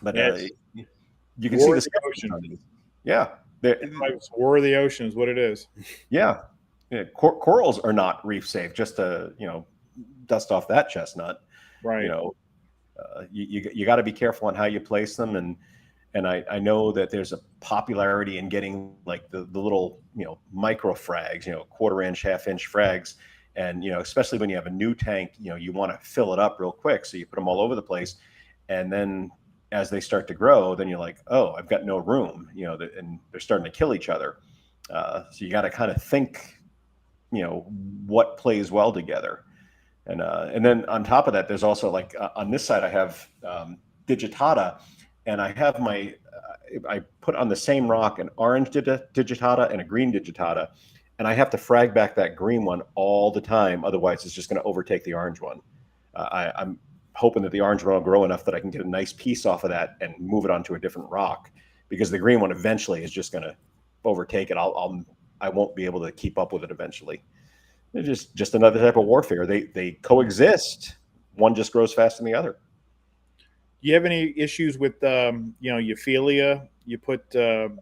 But Yes. you can War see of the ocean. Yeah. It's War of the Ocean is what it is. Yeah. Corals are not reef safe, just to, dust off that chestnut. Right. You got to be careful on how you place them. And I know that there's a popularity in getting like the little, micro frags, 1/4 inch, 1/2 inch frags. And, especially when you have a new tank, you want to fill it up real quick. So you put them all over the place. And then as they start to grow, then you're like, oh, I've got no room, and they're starting to kill each other. So you got to kind of think, what plays well together. And then on top of that, there's also like on this side, I have digitata, and I have I put on the same rock an orange digitata and a green digitata, and I have to frag back that green one all the time. Otherwise, it's just going to overtake the orange one. I'm hoping that the orange one will grow enough that I can get a nice piece off of that and move it onto a different rock, because the green one eventually is just going to overtake it. I won't be able to keep up with it eventually. It's just another type of warfare. They coexist. One just grows faster than the other. Do you have any issues with Euphilia? You put some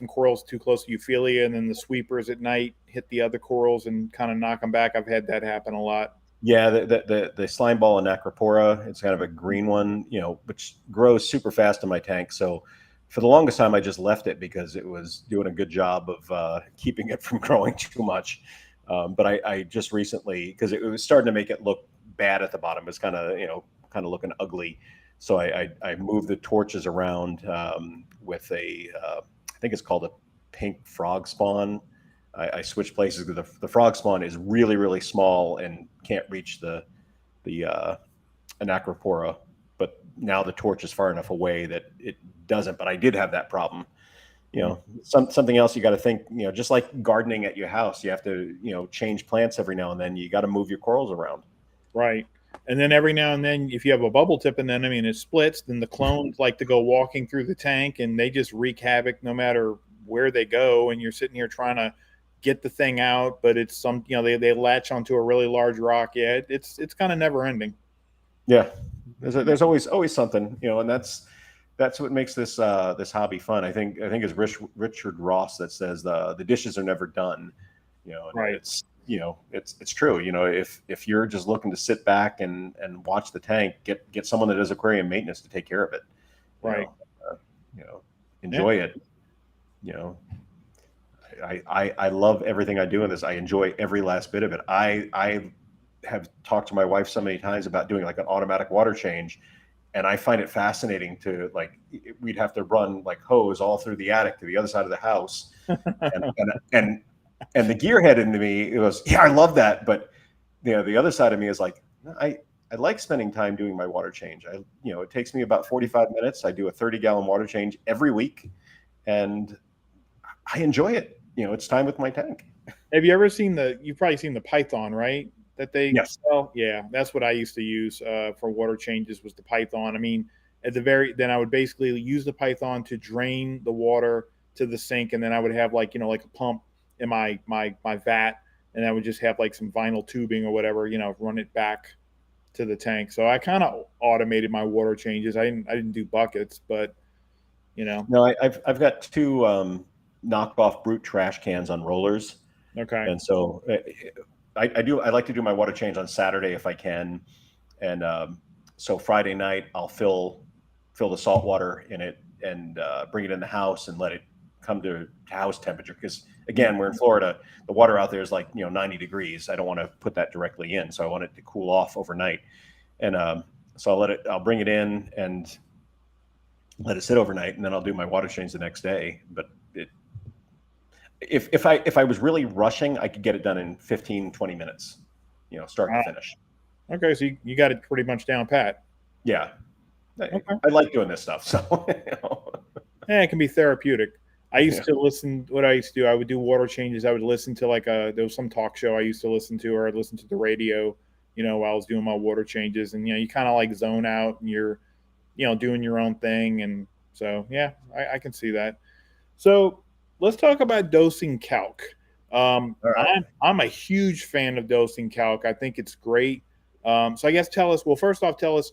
corals too close to Euphilia, and then the sweepers at night hit the other corals and kind of knock them back. I've had that happen a lot. Yeah, the slime ball and Acropora, it's kind of a green one, which grows super fast in my tank. So for the longest time, I just left it because it was doing a good job of keeping it from growing too much. But I just recently, because it was starting to make it look bad at the bottom, it's kind of looking ugly. So I moved the torches around with I think it's called a pink frog spawn. I switched places because the frog spawn is really, really small and can't reach the Anacropora. But now the torch is far enough away that it doesn't. But I did have that problem. Something else you got to think, just like gardening at your house, you have to, change plants every now and then. You got to move your corals around. Right. And then every now and then, if you have a bubble tip anemone and it splits, then the clones like to go walking through the tank, and they just wreak havoc no matter where they go. And you're sitting here trying to get the thing out, but it's they latch onto a really large rock. Yeah, it's kind of never ending. Yeah, there's always something, and that's what makes this hobby fun. I think it's Richard Ross that says the dishes are never done. Right. It's true. If you're just looking to sit back and watch the tank, get someone that does aquarium maintenance to take care of it. Right. Enjoy it. I love everything I do in this. I enjoy every last bit of it. I have talked to my wife so many times about doing like an automatic water change, and I find it fascinating to we'd have to run like hose all through the attic to the other side of the house, and the gearhead into me, it was, yeah, I love that, but the other side of me is like, I like spending time doing my water change. It takes me about 45 minutes. I do a 30-gallon water change every week, and I enjoy it. It's time with my tank. Have you ever you've probably seen the Python, right? That they Yes. sell? Yeah, that's what I used to use for water changes, was the Python. I mean, then I would basically use the Python to drain the water to the sink, and then I would have like a pump in my vat, and I would just have like some vinyl tubing or whatever, run it back to the tank. So I kind of automated my water changes. I didn't do buckets, but No, I've got two knocked off brute trash cans on rollers. Okay. And so I like to do my water change on Saturday if I can, and so Friday night I'll fill the salt water in it and bring it in the house and let it come to house temperature. Because again, we're in Florida, the water out there is like 90 degrees. I don't want to put that directly in, so I want it to cool off overnight. And so I'll bring it in and let it sit overnight, and then I'll do my water change the next day. But if I was really rushing, I could get it done in 15, 20 minutes, start to finish. Okay, so you got it pretty much down pat. Yeah. Okay. I like doing this stuff. So, Yeah, it can be therapeutic. I used to listen. What I used to do, I would do water changes. I would listen to there was some talk show I used to listen to, or I'd listen to the radio, while I was doing my water changes, and you kind of like zone out, and you're, doing your own thing, and so yeah, I can see that. So let's talk about dosing calc. all right. I'm a huge fan of dosing calc. I think it's great. So I guess tell us. Well, first off, tell us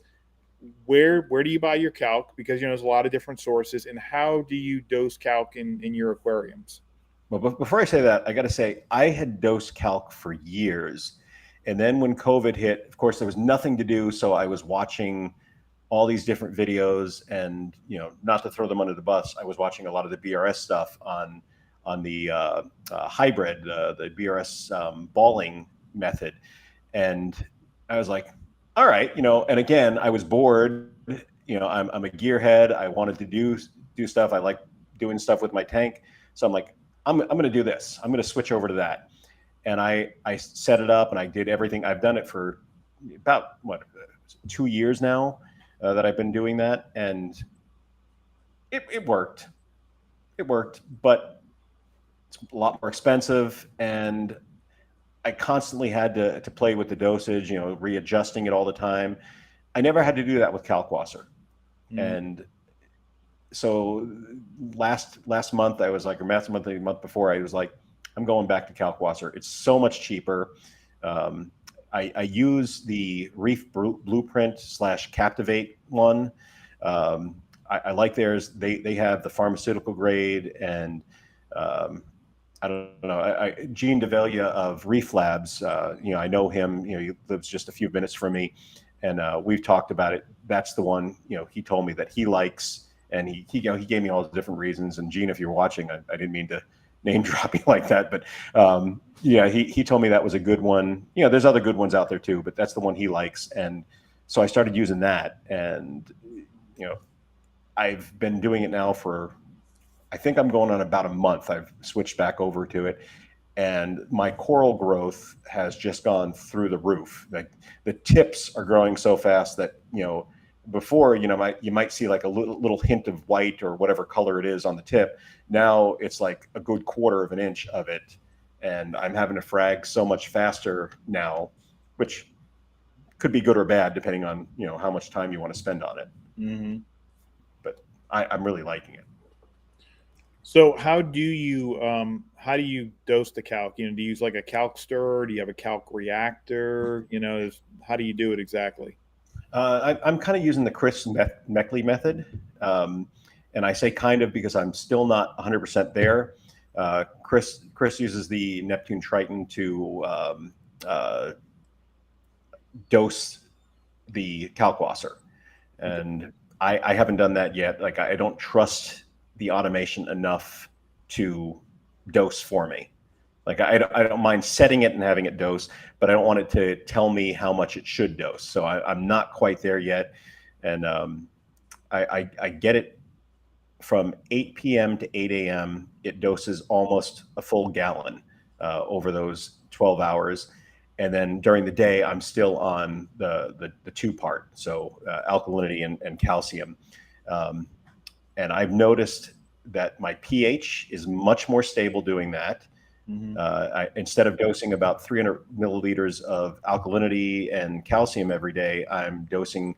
where do you buy your calc, because there's a lot of different sources, and how do you dose calc in your aquariums? Well, before I say that, I got to say I had dosed calc for years, and then when COVID hit, of course there was nothing to do, so I was watching all these different videos, and not to throw them under the bus, I was watching a lot of the BRS stuff on the hybrid, the BRS balling method, and I was like, all right, and again, I was bored. I'm a gearhead. I wanted to do stuff. I like doing stuff with my tank. So I'm like, I'm going to do this. I'm going to switch over to that. And I set it up and I did everything. I've done it for about 2 years now that I've been doing that. And it worked. It worked, but it's a lot more expensive. And I constantly had to play with the dosage, readjusting it all the time. I never had to do that with kalkwasser. And so last month I was like, or last month, the month before, I was like, I'm going back to kalkwasser. It's so much cheaper. I use the Reef Blueprint / Captivate one. I like theirs. They have the pharmaceutical grade, and I don't know. Gene DeValia of Reef Labs, I know him. He lives just a few minutes from me, and we've talked about it. That's the one. He told me that he likes, and he gave me all the different reasons. And Gene, if you're watching, I didn't mean to name drop you like that, but yeah, he told me that was a good one. There's other good ones out there too, but that's the one he likes, and so I started using that, and I've been doing it now for, I think I'm going on about a month. I've switched back over to it, and my coral growth has just gone through the roof. Like the tips are growing so fast that before you might see like a little hint of white or whatever color it is on the tip. Now it's like a good 1/4 of an inch of it, and I'm having to frag so much faster now, which could be good or bad depending on how much time you want to spend on it. Mm-hmm. But I'm really liking it. So how do you dose the calc? Do you use like a calc stir? Do you have a calc reactor? How do you do it exactly? I'm kind of using the Chris Meckley method, and I say kind of because I'm still not 100% there. Chris uses the Neptune Triton to dose the kalkwasser, and I haven't done that yet. Like I don't trust the automation enough to dose for me. Like I don't mind setting it and having it dose, but I don't want it to tell me how much it should dose. So I'm not quite there yet, and I get it from 8 p.m. to 8 a.m. It doses almost a full gallon over those 12 hours, and then during the day I'm still on the 2-part, so alkalinity and calcium. And I've noticed that my pH is much more stable doing that. Mm-hmm. Instead of dosing about 300 milliliters of alkalinity and calcium every day, I'm dosing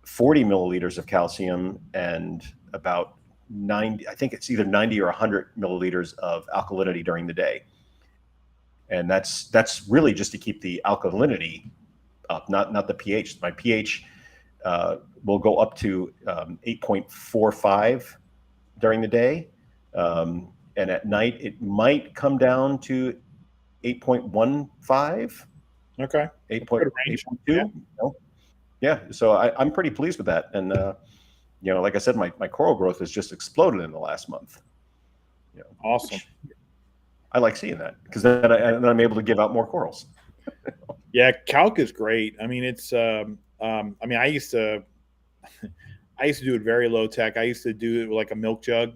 40 milliliters of calcium and about 90, I think it's either 90 or 100 milliliters of alkalinity during the day. And that's really just to keep the alkalinity up, not the pH. My pH will go up to 8.45 during the day. And at night, it might come down to 8.15, Okay. 8.2. Yeah. Yeah. So I'm pretty pleased with that. And, like I said, my coral growth has just exploded in the last month. Awesome. I like seeing that because then I'm able to give out more corals. Yeah, calc is great. I mean, it's I mean, I used to do it very low tech. I used to do it with like a milk jug,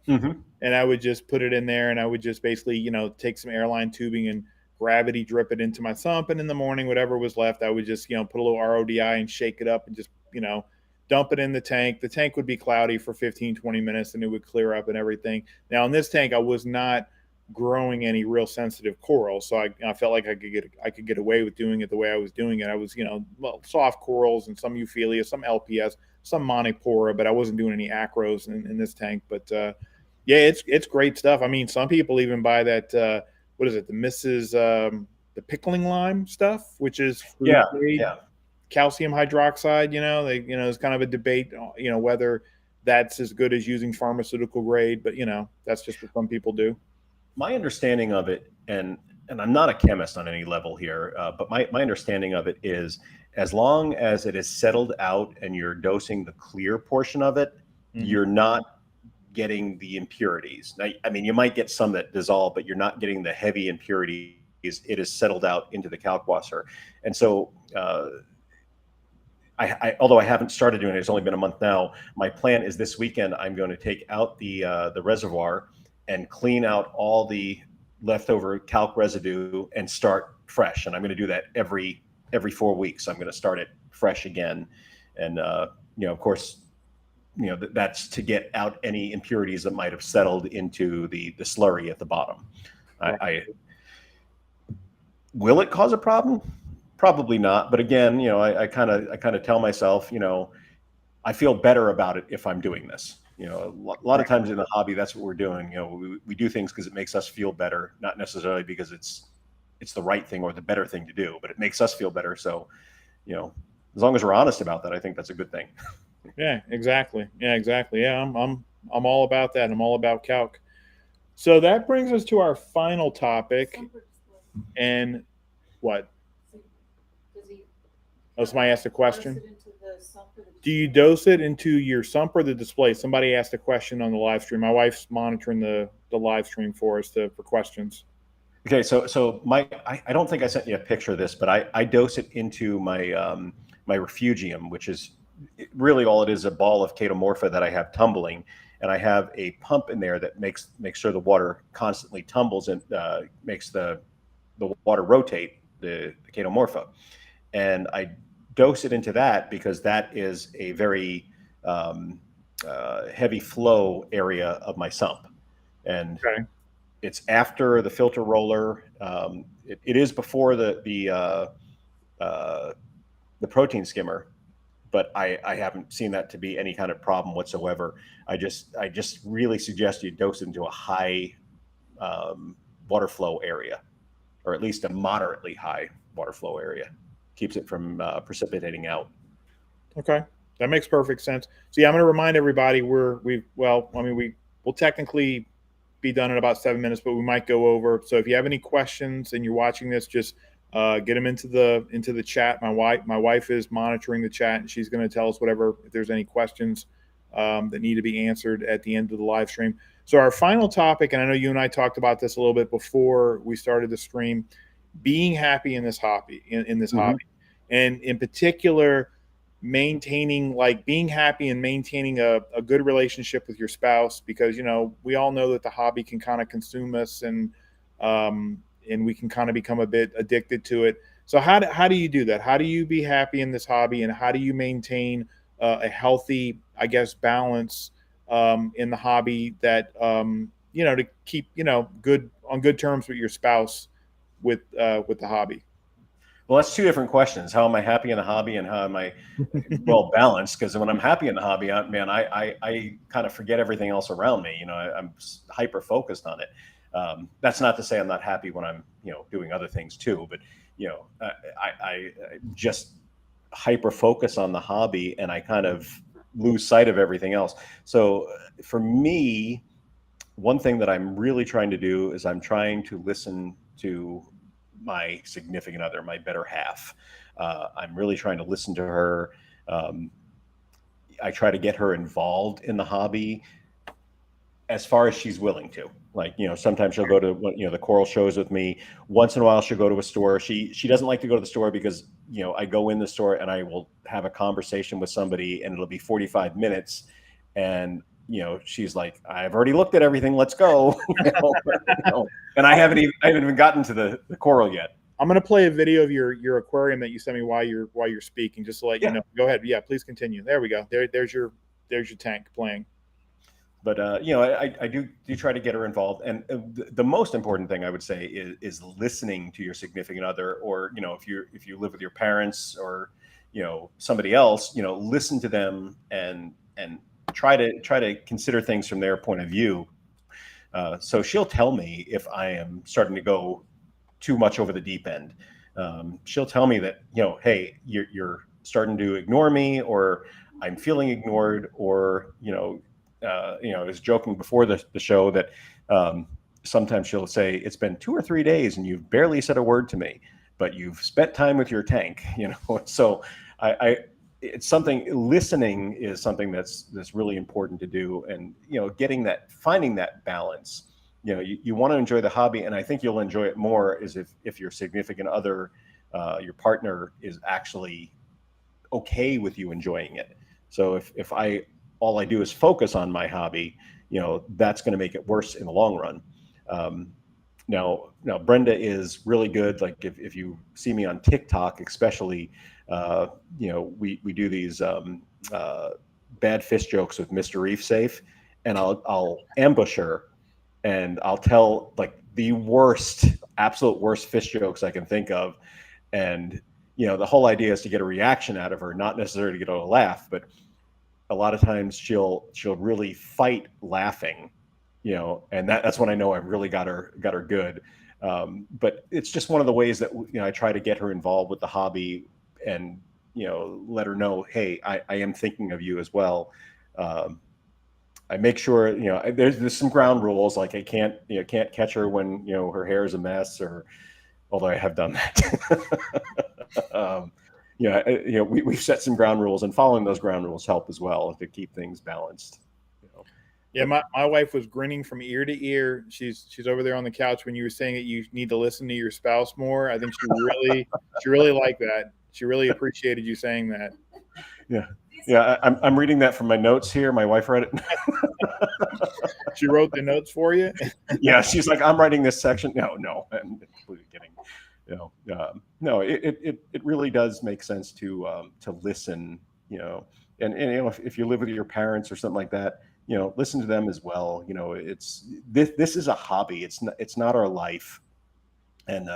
Mm-hmm. and I would just put it in there, and I would just basically, take some airline tubing and gravity drip it into my sump, and in the morning, whatever was left, I would just, put a little RODI and shake it up and just, dump it in the tank. The tank would be cloudy for 15, 20 minutes, and it would clear up and everything. Now, in this tank, I was not growing any real sensitive coral, so I felt like I could get away with doing it the way I was doing it. I was, soft corals and some Euphyllia, some LPS, some Monipora, but I wasn't doing any acros in this tank. But yeah, it's great stuff. I mean, some people even buy that what is it, the pickling lime stuff, which is food Yeah. grade Yeah. calcium hydroxide. There's kind of a debate, whether that's as good as using pharmaceutical grade, but that's just what some people do. My understanding of it, and I'm not a chemist on any level here, but my understanding of it is as long as it is settled out and you're dosing the clear portion of it, you're not getting the impurities. Now, I mean, you might get some that dissolve, but you're not getting the heavy impurities. It is settled out into the kalkwasser. And so, although I haven't started doing it, it's only been a month now. My plan is this weekend I'm going to take out the reservoir and clean out all the leftover calc residue and start fresh. And I'm going to do that every 4 weeks. I'm going to start it fresh again, and of course, that's to get out any impurities that might have settled into the slurry at the bottom. Right. Will it cause a problem? Probably not. But again, I kind of tell myself, I feel better about it if I'm doing this. A lot of times in the hobby, that's what we're doing. We do things because it makes us feel better, not necessarily because it's the right thing or the better thing to do, but it makes us feel better. So, as long as we're honest about that, I think that's a good thing. Yeah, exactly. Yeah, exactly. Yeah, I'm all about that. I'm all about calc. So that brings us to our final topic. And what? Oh, somebody asked a question. Do you dose it into your sump or the display? Somebody asked a question on the live stream. My wife's monitoring the live stream for us for questions. Okay, so I don't think I sent you a picture of this, but I dose it into my my refugium, which is really all it is, a ball of chaetomorpha that I have tumbling, and I have a pump in there that makes sure the water constantly tumbles and makes the water rotate the chaetomorpha, and I dose it into that because that is a very heavy flow area of my sump, and it's after the filter roller. It is before the protein skimmer, but I haven't seen that to be any kind of problem whatsoever. I just really suggest you dose it into a high water flow area, or at least a moderately high water flow area. Keeps it from precipitating out. Okay, that makes perfect sense. So yeah, I'm going to remind everybody we'll technically be done in about 7 minutes, but we might go over. So if you have any questions and you're watching this, just get them into the chat. My wife is monitoring the chat, and she's going to tell us if there's any questions that need to be answered at the end of the live stream. So our final topic, and I know you and I talked about this a little bit before we started the stream, being happy in this hobby, hobby, and in particular, being happy and maintaining a good relationship with your spouse, because we all know that the hobby can kind of consume us, and we can kind of become a bit addicted to it. So how do you do that? How do you be happy in this hobby, and how do you maintain a healthy, I guess, balance in the hobby that to keep on good terms with your spouse with the hobby? Well, that's two different questions. How am I happy in the hobby, and how am I well balanced? Because when I'm happy in the hobby, I kind of forget everything else around me. I'm hyper focused on it. That's not to say I'm not happy when I'm doing other things too, but I just hyper focus on the hobby, and I kind of lose sight of everything else. So for me, one thing that I'm really trying to do is I'm trying to listen to my significant other, my better half. I'm really trying to listen to her. I try to get her involved in the hobby as far as she's willing to. Like, sometimes she'll go to, the coral shows with me. Once in a while, she'll go to a store. She doesn't like to go to the store because, I go in the store and I will have a conversation with somebody and it'll be 45 minutes. And, she's like, I've already looked at everything. Let's go. And I haven't even gotten to the coral yet. I'm going to play a video of your aquarium that you sent me while you're speaking, just to let you know. Go ahead. Yeah, please continue. There we go. There's your tank playing. But I do try to get her involved, and the most important thing I would say is listening to your significant other, or if you live with your parents or somebody else, listen to them and try to consider things from their point of view. So she'll tell me if I am starting to go too much over the deep end. She'll tell me that hey, you're starting to ignore me, or I'm feeling ignored, or I was joking before the show that sometimes she'll say, it's been 2 or 3 days and you've barely said a word to me, but you've spent time with your tank, So it's something, listening is something that's really important to do. And, finding that balance, you want to enjoy the hobby. And I think you'll enjoy it more is if your significant other, your partner, is actually okay with you enjoying it. So if all I do is focus on my hobby, that's going to make it worse in the long run. Now Brenda is really good. Like if you see me on TikTok, especially, we do these bad fish jokes with Mr. Reef Safe, and I'll ambush her and I'll tell like the absolute worst fish jokes I can think of. And, the whole idea is to get a reaction out of her, not necessarily to get a laugh, but a lot of times she'll really fight laughing, and that's when I know I really got her good. But it's just one of the ways that I try to get her involved with the hobby, and let her know, hey, I am thinking of you as well. I make sure there's some ground rules, like I can't catch her when her hair is a mess, or although I have done that. We've set some ground rules, and following those ground rules help as well to keep things balanced. Yeah, my wife was grinning from ear to ear. She's over there on the couch when you were saying that you need to listen to your spouse more. I think she really liked that. She really appreciated you saying that. Yeah. I'm reading that from my notes here. My wife read it. She wrote the notes for you. Yeah, she's like, I'm writing this section. No, I'm completely kidding. No, it really does make sense to listen, and if you live with your parents or something like that, listen to them as well. This is a hobby. It's not our life. And,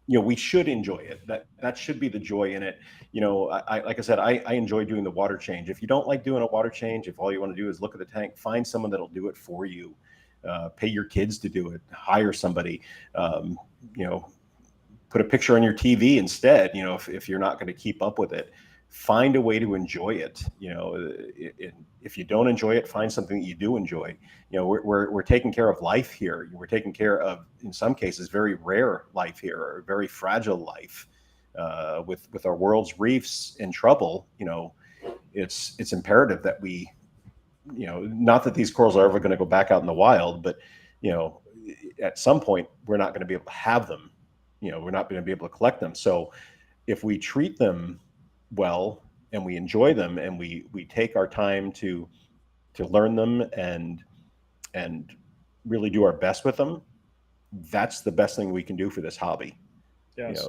we should enjoy it. That should be the joy in it. Like I said, I enjoy doing the water change. If you don't like doing a water change, if all you want to do is look at the tank, find someone that'll do it for you. Pay your kids to do it, hire somebody, put a picture on your TV instead. If you're not going to keep up with it, find a way to enjoy it. If you don't enjoy it, find something that you do enjoy. We're taking care of life here. We're taking care of, in some cases, very rare life here, or very fragile life. With our world's reefs in trouble, it's imperative that we, not that these corals are ever going to go back out in the wild, but at some point we're not going to be able to have them. We're not going to be able to collect them. So if we treat them well and we enjoy them and we take our time to learn them and really do our best with them, that's the best thing we can do for this hobby. Yes.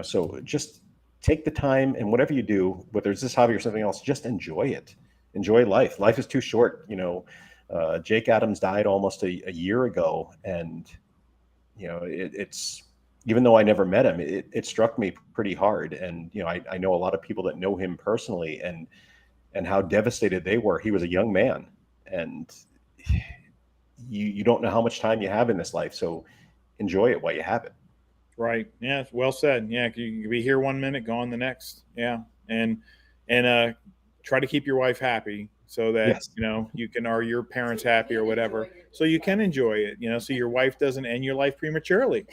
So just take the time, and whatever you do, whether it's this hobby or something else, just enjoy it. Enjoy life. Life is too short. Jake Adams died almost a year ago, and it's, even though I never met him, it struck me pretty hard. And I know a lot of people that know him personally, and how devastated they were. He was a young man, and you don't know how much time you have in this life, so enjoy it while you have it. Right. Yeah. Well said. Yeah. You can be here 1 minute, gone the next. Yeah. And try to keep your wife happy. so that, Yes. you can, are your parents happy or whatever. So you can enjoy it, so your wife doesn't end your life prematurely.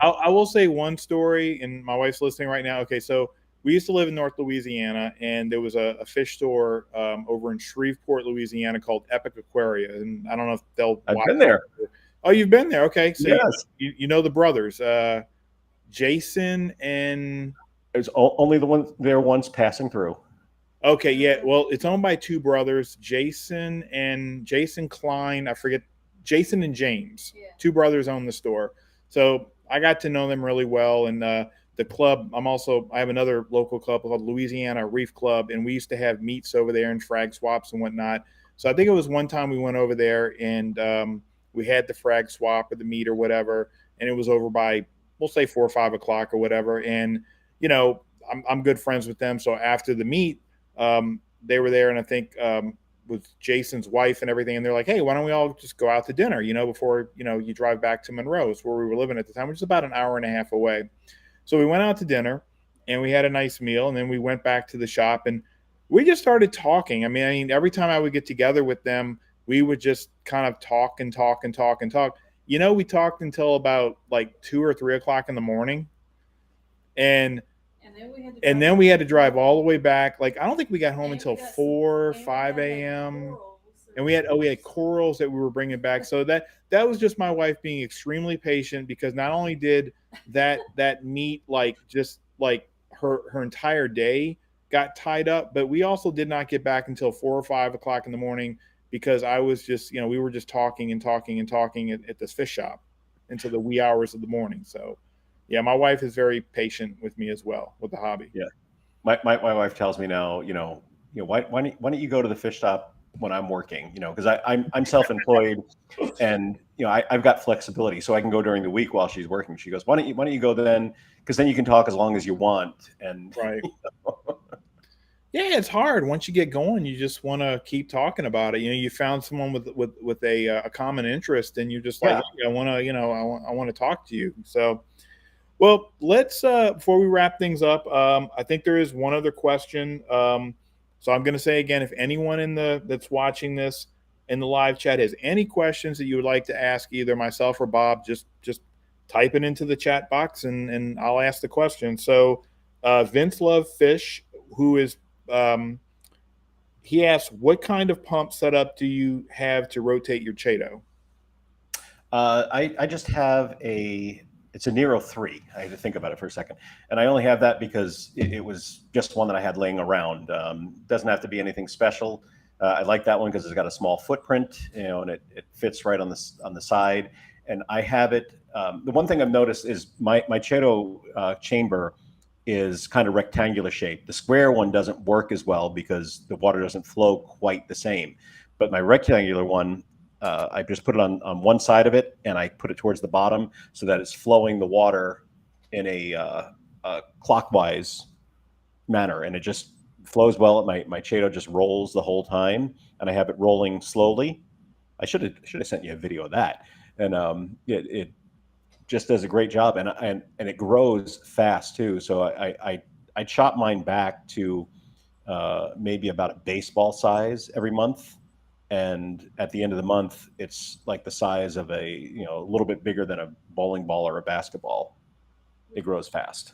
I will say one story, and my wife's listening right now. Okay, so we used to live in North Louisiana, and there was a fish store over in Shreveport, Louisiana, called Epic Aquaria, and I don't know if they'll I've watch. been there. Oh, you've been there? Okay, so Yes. you know the brothers, Jason and. There's only the ones there once passing through. Okay, yeah. Well, it's owned by two brothers, Jason Klein. I forget, Jason and James. Yeah. Two brothers own the store. So I got to know them really well. And the club, I have another local club called Louisiana Reef Club, and we used to have meets over there and frag swaps and whatnot. So I think it was one time we went over there and we had the frag swap or the meet or whatever, and it was over by, we'll say 4 or 5 o'clock or whatever. And I'm good friends with them. So after the meet, they were there, and I think with Jason's wife and everything, and they're like, hey, why don't we all just go out to dinner, before, you drive back to Monroe's, where we were living at the time, which is about an hour and a half away. So we went out to dinner, and we had a nice meal, and then we went back to the shop, and we just started talking. I mean, every time I would get together with them, we would just kind of talk and talk and talk and talk. We talked until about like 2 or 3 o'clock in the morning. And then we had to drive all the way back. Like, I don't think we got home until 4 or 5 a.m. And we had corals that we were bringing back. So that was just my wife being extremely patient, because not only did that meet, like, just like her entire day got tied up, but we also did not get back until 4 or 5 o'clock in the morning, because I was just, we were just talking and talking and talking at this fish shop into the wee hours of the morning. So yeah, my wife is very patient with me as well with the hobby. Yeah, my wife tells me now, why don't you go to the fish shop when I'm working? Because I'm self-employed, and I've got flexibility, so I can go during the week while she's working. She goes, why don't you go then? Because then you can talk as long as you want. And right. Yeah, it's hard. Once you get going, you just want to keep talking about it. You found someone with a common interest, and you're just like, hey, I want to talk to you. So. Well, let's before we wrap things up, I think there is one other question. So I'm going to say again, if anyone that's watching this in the live chat has any questions that you would like to ask either myself or Bob, just type it into the chat box, and I'll ask the question. So Vince Love Fish, who is he asks, what kind of pump setup do you have to rotate your Chaeto? I just have it's a Nero 3. I had to think about it for a second. And I only have that because it was just one that I had laying around. Doesn't have to be anything special. I like that one because it's got a small footprint, and it fits right on the side. And I have it. The one thing I've noticed is my Chaeto chamber is kind of rectangular shaped. The square one doesn't work as well because the water doesn't flow quite the same. But my rectangular one, I just put it on one side of it, and I put it towards the bottom so that it's flowing the water in a clockwise manner, and it just flows well. My Chaeto just rolls the whole time, and I have it rolling slowly. I should have sent you a video of that, and it just does a great job, and it grows fast too. So I chop mine back to maybe about a baseball size every month. And at the end of the month, it's like the size of a little bit bigger than a bowling ball or a basketball. It grows fast.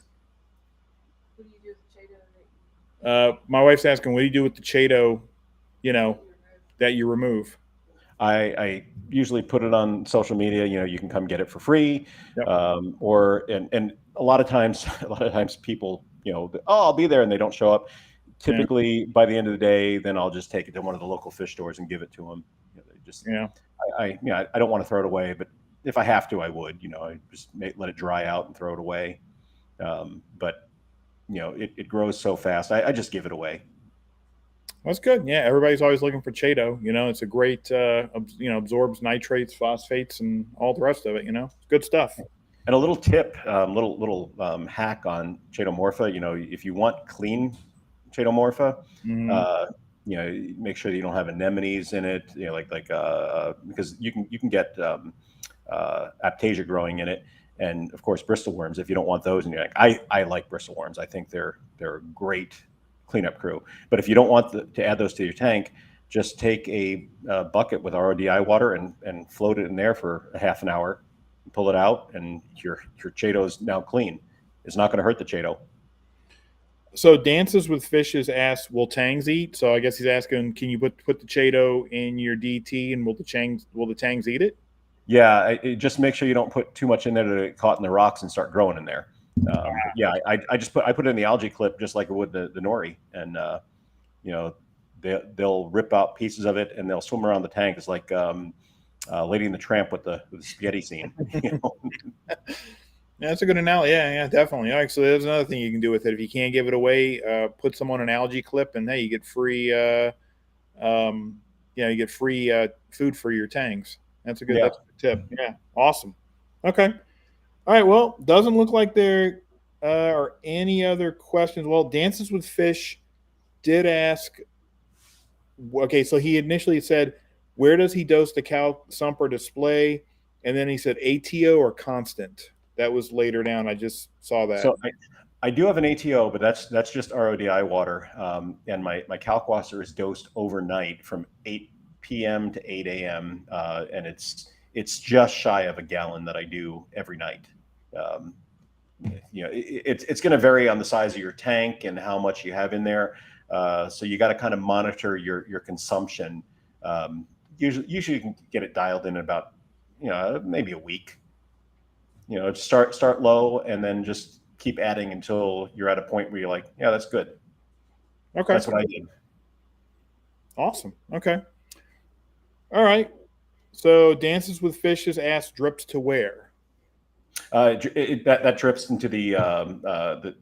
What do you do with the Chaeto? My wife's asking, what do you do with the Chaeto, that you remove? I usually put it on social media. You can come get it for free, yep. And a lot of times people, oh, I'll be there, and they don't show up. Typically, by the end of the day, then I'll just take it to one of the local fish stores and give it to them. I don't want to throw it away, but if I have to, I would. I just let it dry out and throw it away. But it grows so fast. I just give it away. That's good. Yeah, everybody's always looking for Chaeto. It's a great, absorbs nitrates, phosphates, and all the rest of it. It's good stuff. And a little tip, little hack on Chaetomorpha. If you want clean Chaetomorpha, make sure that you don't have anemones in it. Because you can get aptasia growing in it, and of course Bristol worms. If you don't want those, and you're like, I like Bristol worms. I think they're a great cleanup crew. But if you don't want to add those to your tank, just take a bucket with RODI water and float it in there for a half an hour, pull it out, and your chaeto is now clean. It's not going to hurt the chaeto. So Dances with Fishes asks, will tangs eat? So I guess he's asking, can you put the chaeto in your DT, and will the tangs eat it? Yeah, just make sure you don't put too much in there to get caught in the rocks and start growing in there. Yeah, I put it in the algae clip just like it would the nori, and you know, they'll rip out pieces of it and they'll swim around the tank. It's like Lady and the Tramp with the spaghetti scene. You know? Yeah, that's a good analogy. Yeah, definitely. All right, so there's another thing you can do with it. If you can't give it away, put some on an algae clip, and hey, you get free. You get free food for your tangs. That's a good tip. Yeah, awesome. Okay. All right. Well, doesn't look like there are any other questions. Well, Dances with Fish did ask. Okay, so he initially said, "Where does he dose the cow sumper display?" And then he said ATO or constant. That was later down. I just saw that. So I do have an ATO, but that's just RODI water. And my kalkwasser is dosed overnight from 8 p.m. to 8 a.m. And it's just shy of a gallon that I do every night. It's going to vary on the size of your tank and how much you have in there. So you got to kind of monitor your consumption. Usually you can get it dialed in about maybe a week. Start low and then just keep adding until you're at a point where you're like, yeah, that's good. Okay. That's what I did. Awesome. Okay. All right. So Dances with Fishes asks drips to where? That drips into the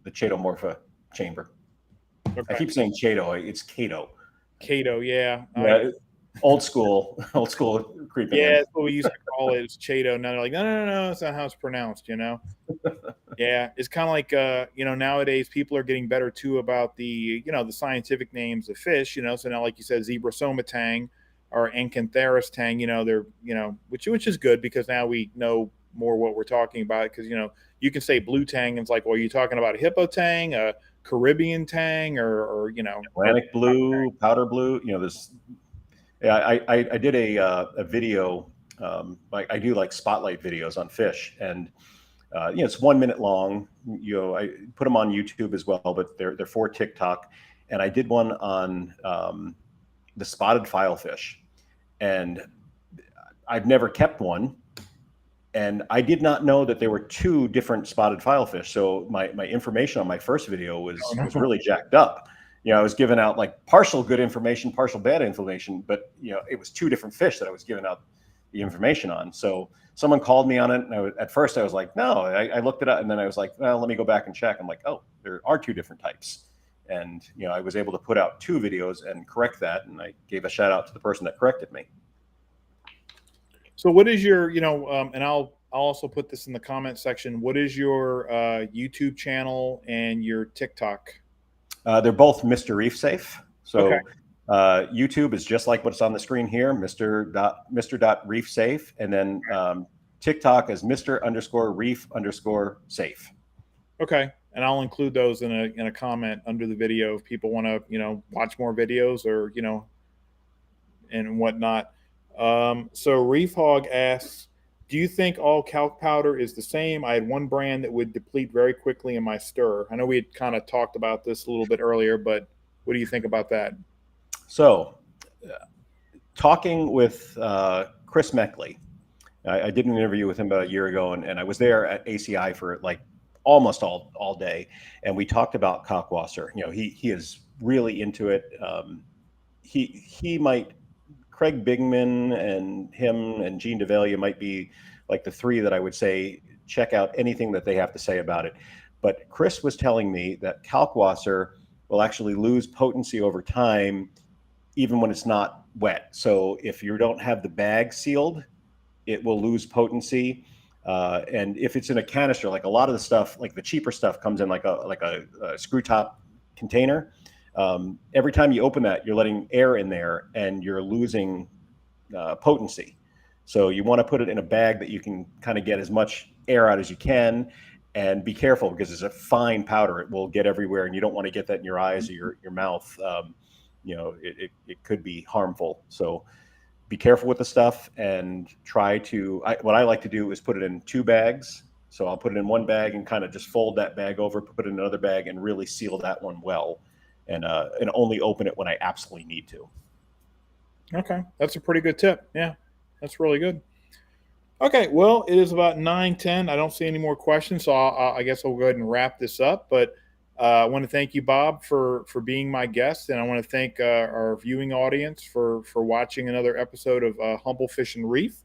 chaetomorpha chamber. Okay. I keep saying chaeto. It's chaeto. Chaeto, yeah. Old school creeping. Yeah, that's what we used to call it. It's chaeto. Now they're like, no, that's not how it's pronounced. Yeah, it's kind of like nowadays people are getting better too about the the scientific names of fish. So now, like you said, zebrasoma tang or Encantharis tang. They're which is good because now we know more what we're talking about. Because you can say blue tang and it's like, well, are you talking about a hippo tang, a Caribbean tang, or Atlantic blue, powder blue? This. Yeah, I did a video. I do like spotlight videos on fish, and it's 1 minute long. I put them on YouTube as well, but they're for TikTok. And I did one on the spotted filefish, and I've never kept one, and I did not know that there were 2 different spotted filefish. So my information on my first video was really jacked up. I was giving out like partial good information, partial bad information, but it was 2 different fish that I was giving out the information on. So someone called me on it, and at first I was like, no, I looked it up, and then I was like, well, let me go back and check. I'm like, oh, there are 2 different types, and I was able to put out 2 videos and correct that, and I gave a shout out to the person that corrected me. So what is your, and I'll also put this in the comment section. What is your YouTube channel and your TikTok? They're both Mr. Reef Safe. So okay. YouTube is just like what's on the screen here, Mr. Safe, and then TikTok is Mr_Reef_Safe. Okay, and I'll include those in a comment under the video if people want to watch more videos or and whatnot. So Reef Hog asks, do you think all calc powder is the same? I had one brand that would deplete very quickly in my stir. I know we had kind of talked about this a little bit earlier, but what do you think about that? So talking with Chris Meckley, I did an interview with him about a year ago, and I was there at ACI for like almost all day. And we talked about kalkwasser. He is really into it. He might, Craig Bigman and him and Gene DeValia might be like the 3 that I would say check out anything that they have to say about it. But Chris was telling me that kalkwasser will actually lose potency over time, even when it's not wet. So if you don't have the bag sealed, it will lose potency. And if it's in a canister, like a lot of the stuff, like the cheaper stuff comes in like a screw top container. Every time you open that, you're letting air in there and you're losing potency. So you want to put it in a bag that you can kind of get as much air out as you can. and be careful because it's a fine powder. It will get everywhere, and you don't want to get that in your eyes or your mouth. It could be harmful. So be careful with the stuff and try to, what I like to do is put it in 2 bags. So I'll put it in 1 bag and kind of just fold that bag over, put it in another bag, and really seal that one well, and only open it when I absolutely need to. Okay, that's a pretty good tip. Yeah, that's really good. Okay, well, it is about 9:10. I don't see any more questions, so I guess I'll go ahead and wrap this up. But I want to thank you, Bob, for being my guest, and I want to thank our viewing audience for watching another episode of Humblefish and Reef.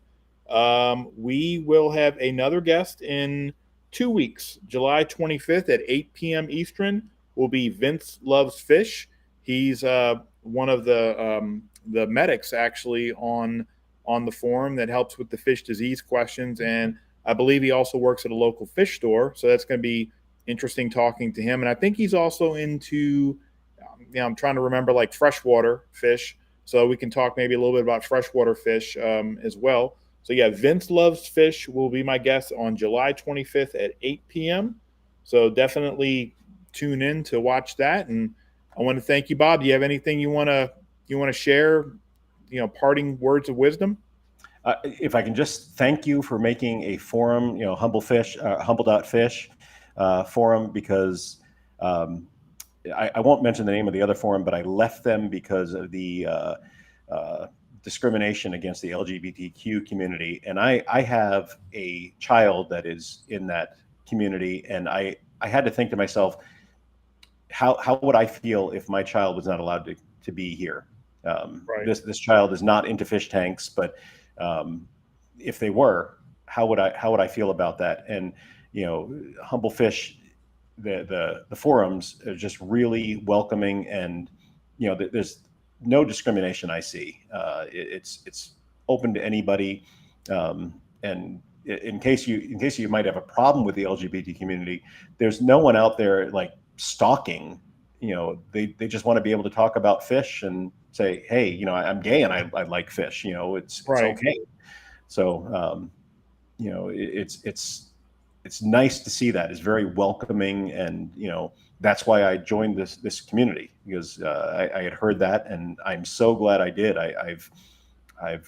We will have another guest in 2 weeks. July 25th at 8 p.m. Eastern will be Vince Loves Fish. He's one of the medics actually on the forum that helps with the fish disease questions, and I believe he also works at a local fish store, so that's going to be interesting talking to him. And I think he's also into I'm trying to remember, like freshwater fish, so we can talk maybe a little bit about freshwater fish as well. So yeah, Vince Loves Fish will be my guest on July 25th at 8 p.m. So definitely tune in to watch that. And I want to thank you, Bob. Do you have anything you want to share, parting words of wisdom? If I can just thank you for making a forum, humble.fish forum, because I won't mention the name of the other forum, but I left them because of the discrimination against the LGBTQ community. And I have a child that is in that community, and I had to think to myself, how would I feel if my child was not allowed to be here? Right. This child is not into fish tanks, but if they were, how would I feel about that? And Humblefish, the forums are just really welcoming, and there's no discrimination I see. It's open to anybody, and in case you might have a problem with the LGBT community, there's no one out there like stalking. They just want to be able to talk about fish and say, hey, I'm gay and I like fish. It's Right. okay. So it's nice to see that. It's very welcoming, and that's why I joined this community, because I had heard that, and I'm so glad I did. I've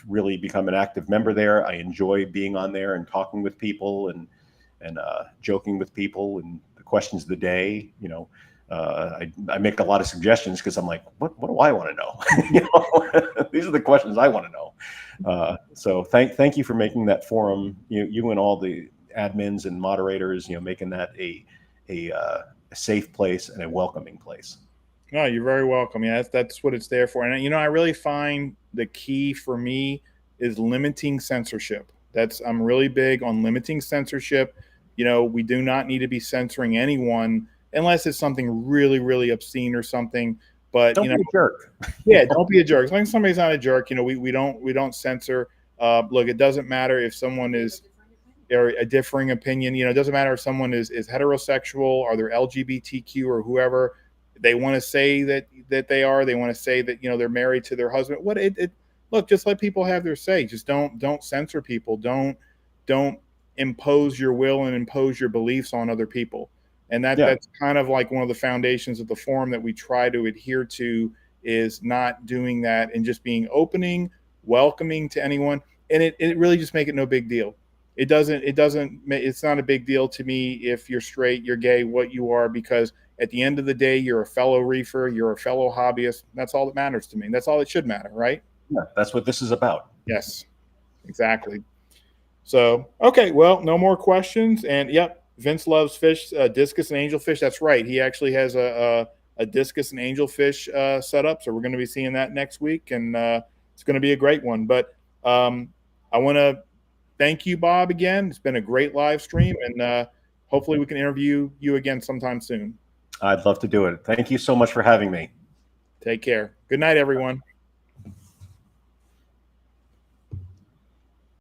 really become an active member there. I enjoy being on there and talking with people and joking with people and the questions of the day. I make a lot of suggestions because I'm like, what do I want to know? These are the questions I want to know. So thank you for making that forum. You and all the admins and moderators, making that a safe place and a welcoming place. No, you're very welcome. Yeah, that's what it's there for. And I really find the key for me is limiting censorship. I'm really big on limiting censorship. We do not need to be censoring anyone unless it's something really, really obscene or something. But don't be a jerk. Yeah, don't be a jerk. As long as somebody's not a jerk, we don't censor. Look, it doesn't matter if someone is a differing opinion. It doesn't matter if someone is heterosexual or they're LGBTQ or whoever. They want to say that they are. They want to say that they're married to their husband. Look, just let people have their say. Just don't censor people. Don't impose your will and impose your beliefs on other people. And that's kind of like one of the foundations of the forum that we try to adhere to, is not doing that and just being opening, welcoming to anyone. And it really just make it no big deal. It's not a big deal to me if you're straight, you're gay, what you are, because at the end of the day, you're a fellow reefer, you're a fellow hobbyist. That's all that matters to me. That's all it should matter, right? Yeah, that's what this is about. Yes, exactly. So, okay, well, no more questions. And yep, Vince Loves Fish, discus and angelfish. That's right. He actually has a discus and angelfish set up. So we're going to be seeing that next week, and it's going to be a great one. But I want to thank you, Bob, again. It's been a great live stream, and hopefully we can interview you again sometime soon. I'd love to do it. Thank you so much for having me. Take care. Good night, everyone.